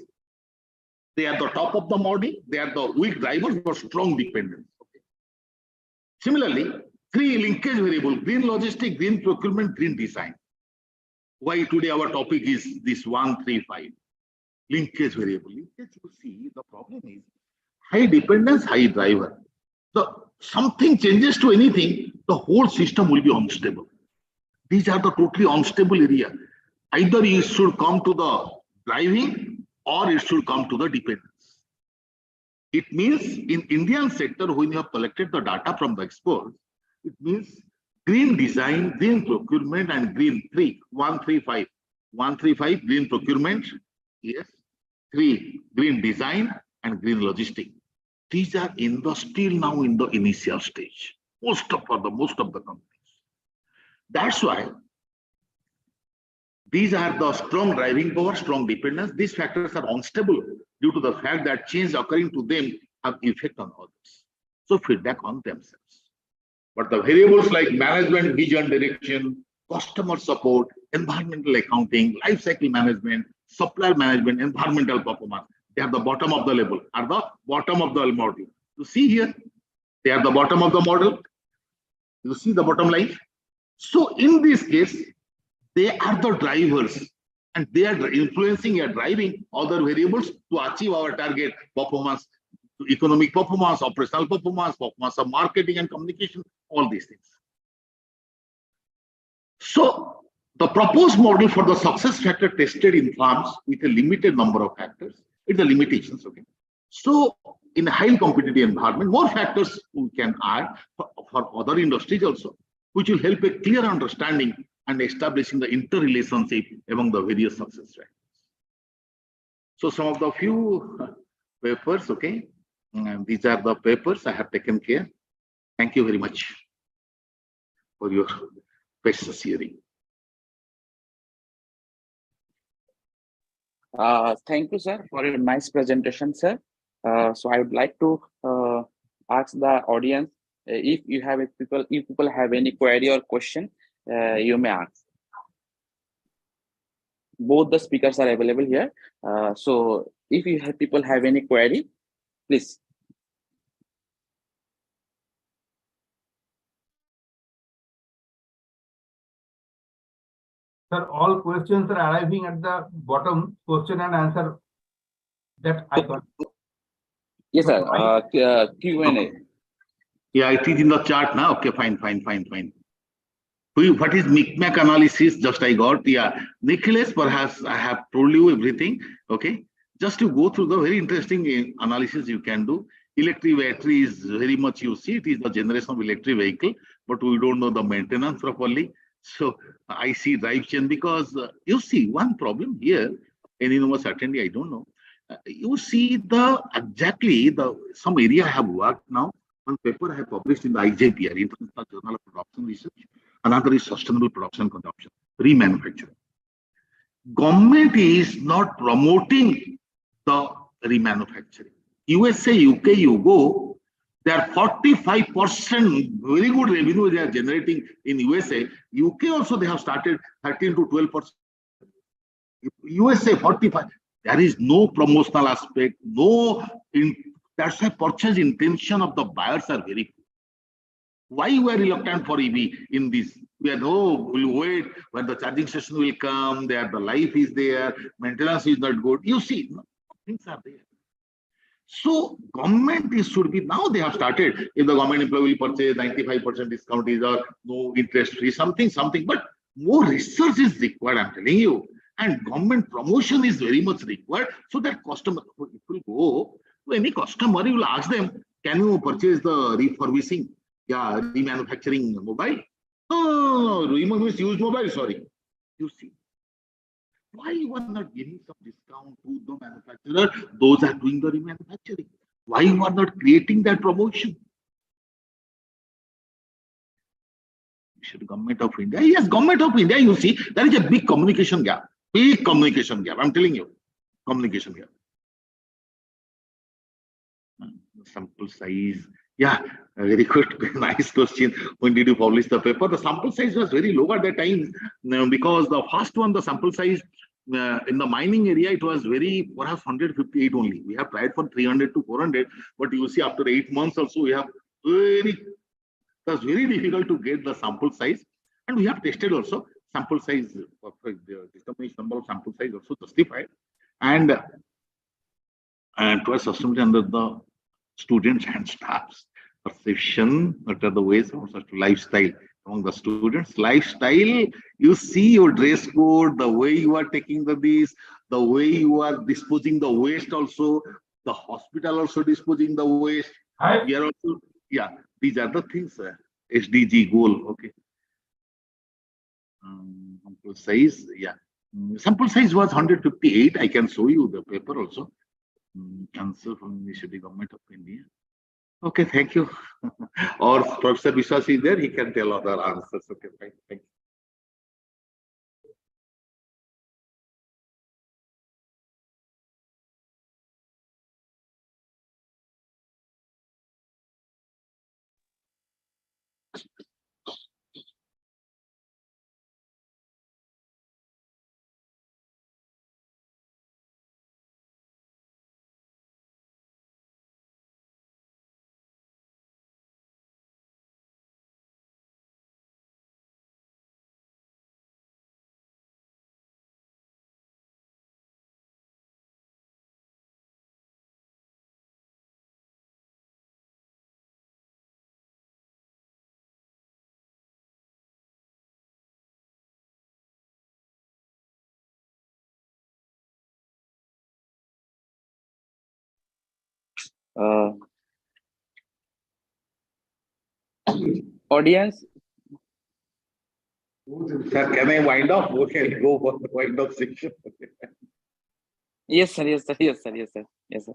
they are the top of the model, they are the weak drivers but strong dependence. Similarly, 3 linkage variable, green logistic, green procurement, green design. Why today our topic is this 1, 3, 5. Linkage variable. Linkage, you see, the problem is high dependence, high driver. So something changes to anything, the whole system will be unstable. These are the totally unstable area. Either it should come to the driving or it should come to the dependence. It means in Indian sector, when you have collected the data from the exports, it means green design, green procurement, and green 3, 1, 3, 5. 1, 3, 5, green procurement, yes. 3, green design, and green logistic. These are still now in the initial stage. Most of the companies. That's why these are the strong driving power, strong dependence. These factors are unstable due to the fact that change occurring to them have effect on others. So feedback on themselves. But the variables like management, vision, direction, customer support, environmental accounting, life cycle management, supplier management, environmental performance, they are the bottom of the level, are the bottom of the model. You see here, they are the bottom of the model. You see the bottom line. So in this case, they are the drivers and they are influencing and driving other variables to achieve our target performance, economic performance, operational performance, performance of marketing and communication, all these things. So the proposed model for the success factor tested in firms with a limited number of factors, it's the limitations, okay. So in a highly competitive environment, more factors we can add for other industries also. which will help a clear understanding and establishing the interrelationship among the various success factors. So some of the few papers, okay, and these are the papers I have taken care. Thank you very much for your precious hearing. Thank you, sir, for your nice presentation, sir. So I would like to ask the audience if people have any query or question, you may ask. Both the speakers are available here. So if people have any query, please. Sir, all questions are arriving at the bottom, question and answer that icon. Yes, sir. Q&A. Yeah, it is in the chart now. Okay, fine. What is micmac analysis? Just I got. Yeah, Nicholas, perhaps I have told you everything. Okay, just to go through the very interesting analysis you can do. Electric battery is very much, you see, it is the generation of electric vehicle, but we don't know the maintenance properly. So I see drive chain, because you see one problem here. Any number certainly I don't know. You see some area I have worked now. One paper I have published in the IJPR, International Journal of Production Research. Another is sustainable production consumption, remanufacturing. Government is not promoting the remanufacturing. USA, UK, you go, they are 45% very good revenue they are generating in USA. UK also they have started 13 to 12%. USA 45. There is no promotional aspect, that's why purchase intention of the buyers are very good. Why we are reluctant for EV in this? We are we'll wait when the charging station will come, the life is there, maintenance is not good. You see, things are there. So government should be, now they have started, if the government employee will purchase 95% discount is or no interest free, something, but more research is required, I'm telling you. And government promotion is very much required, so that customer, if you go to any customer, you will ask them, can you purchase the refurbishing, remanufacturing mobile? No, refurbished used mobile, sorry. You see, why you are not giving some discount to the manufacturer? Those are doing the remanufacturing. Why you are not creating that promotion? Government of India, yes, Government of India, you see, there is a big communication gap. I'm telling you, communication gap. Sample size, yeah, very good, nice question. When did you publish the paper? The sample size was very low at that time, because the first one, the sample size in the mining area, it was perhaps 158 only. We have tried for 300 to 400, but you see, after 8 months also, we have that's very difficult to get the sample size, and we have tested also sample size, the determination number of sample size also justified, and it was sustained under the students and staffs perception, what are the ways of such lifestyle among the students. Lifestyle, you see your dress code, the way you are taking the way you are disposing the waste also, the hospital also disposing the waste. We are also, yeah, these are the things, SDG goal, okay. Sample size, yeah. Sample size was 158. I can show you the paper also. Answer from the Government of India. Okay, thank you. Or Professor Vishwas is there, he can tell other answers. Okay, fine, thank you. Audience, Sir, can I wind up? Okay, go for the wind up section. Yes, sir. Yes, sir. Yes, sir. Yes, sir. Yes, sir.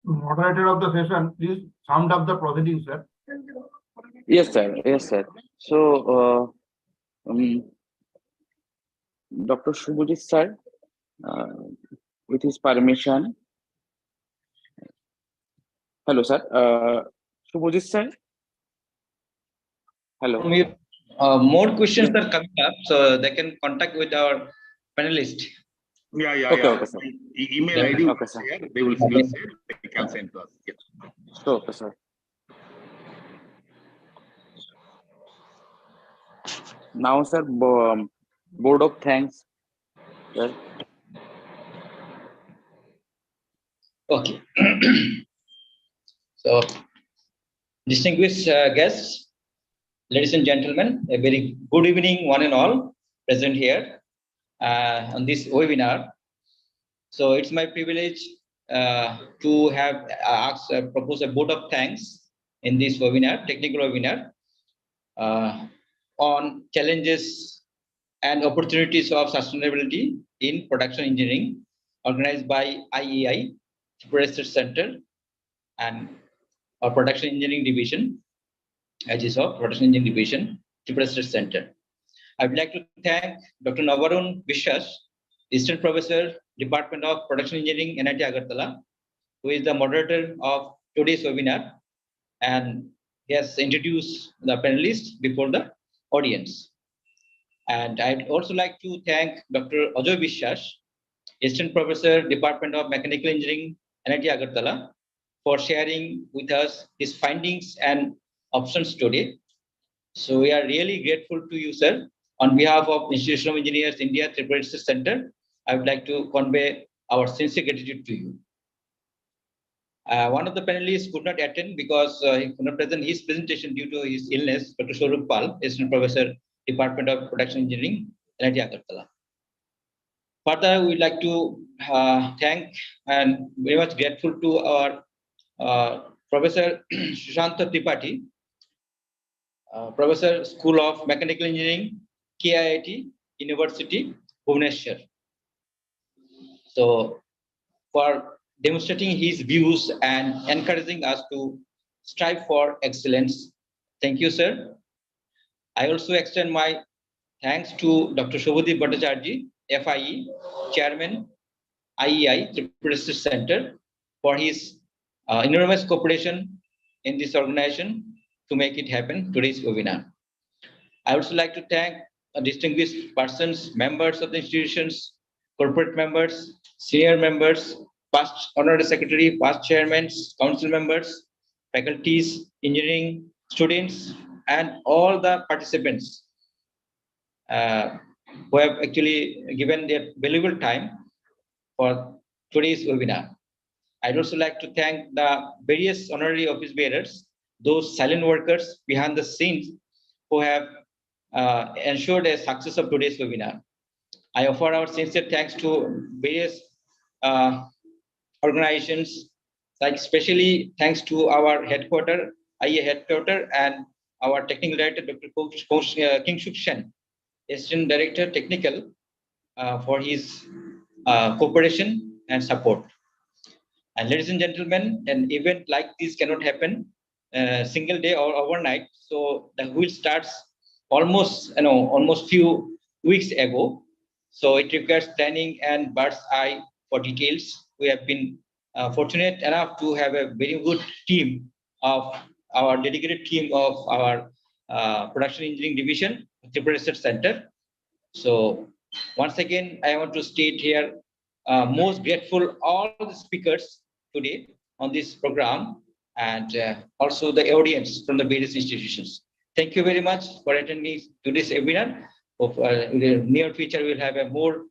Moderator of the session, please sound up the proceedings, sir. Yes, sir. Yes, sir. So, Dr. Shubhajit sir, with his permission. Hello, sir. Shubhajit sir. Hello. More questions are coming up, so they can contact with our panelist. Yeah, Okay, okay, sir. Email ID Okay, sir. share. They will share. They can send to us. Yeah. Sure, okay, sir. Now, sir, board of thanks. Sir. Okay. So, distinguished guests, ladies and gentlemen, a very good evening, one and all present here on this webinar. So, it's my privilege to have propose a vote of thanks in this webinar, technical webinar, on challenges and opportunities of sustainability in production engineering, organized by IEI, Research Center, and our production engineering division, as is of production engineering division, Research Center. I would like to thank Dr. Navarun Vishwas, Assistant Professor, Department of Production Engineering, NIT Agartala, who is the moderator of today's webinar, and he has introduced the panelists before the audience. And I'd also like to thank Dr. Ajoy Vishwas, Assistant Professor, Department of Mechanical Engineering, NIT Agartala, for sharing with us his findings and options today. So we are really grateful to you, sir. On behalf of Institution of Engineers India Tripura Research Center, I would like to convey our sincere gratitude to you. One of the panelists could not attend because he could not present his presentation due to his illness, Dr. Swarup Pal, Assistant Professor, Department of Production Engineering, NIT Agartala. Further, we would like to thank and very much grateful to our Professor Sushanta Tripathi, Professor, School of Mechanical Engineering, KIIT, University, Bhubaneswar. So, for demonstrating his views and encouraging us to strive for excellence. Thank you, sir. I also extend my thanks to Dr. Shobhadip Bhattacharjee, FIE, Chairman, IEI, Tripura Research Center, for his enormous cooperation in this organization to make it happen today's webinar. I also like to thank distinguished persons, members of the institutions, corporate members, senior members, past honorary secretary, past chairmen, council members, faculties, engineering students, and all the participants who have actually given their valuable time for today's webinar. I'd also like to thank the various honorary office bearers, those silent workers behind the scenes who have ensured the success of today's webinar. I offer our sincere thanks to various organizations, like especially thanks to our headquarter, IEA headquarter, and our technical director, Dr. Kingshuk Shen, Assistant Director Technical, for his cooperation and support. And ladies and gentlemen, an event like this cannot happen single day or overnight. So the wheel starts almost few weeks ago. So it requires planning and bird's eye for details. We have been fortunate enough to have a very good team of our dedicated team of our production engineering division, Tripura Research Center. So once again, I want to state here, most grateful all the speakers today on this program, and also the audience from the various institutions. Thank you very much for attending today's webinar. Hope in the near future we'll have a more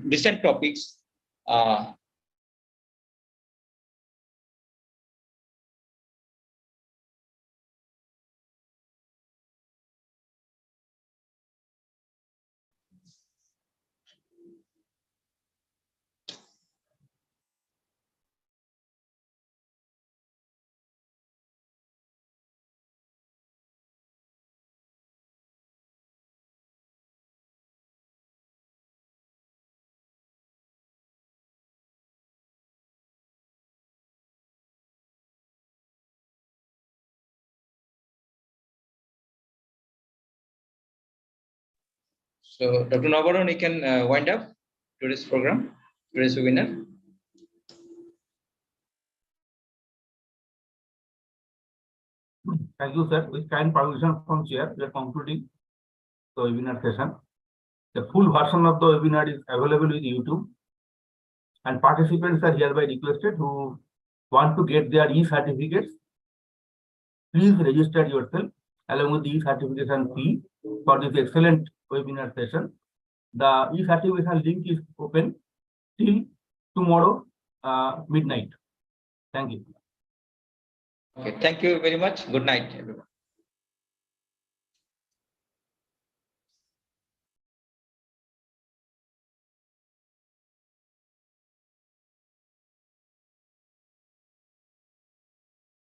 recent topics. So, Dr. Navaron, you can wind up today's program, today's webinar. Thank you, sir. With kind permission from chair, we are concluding the webinar session. The full version of the webinar is available with YouTube, and participants are hereby requested who want to get their e-certificates. Please register yourself along with the e-certification fee for this excellent webinar session. The e-certification link is open till tomorrow midnight. Thank you. Okay, thank you very much. Good night, everyone.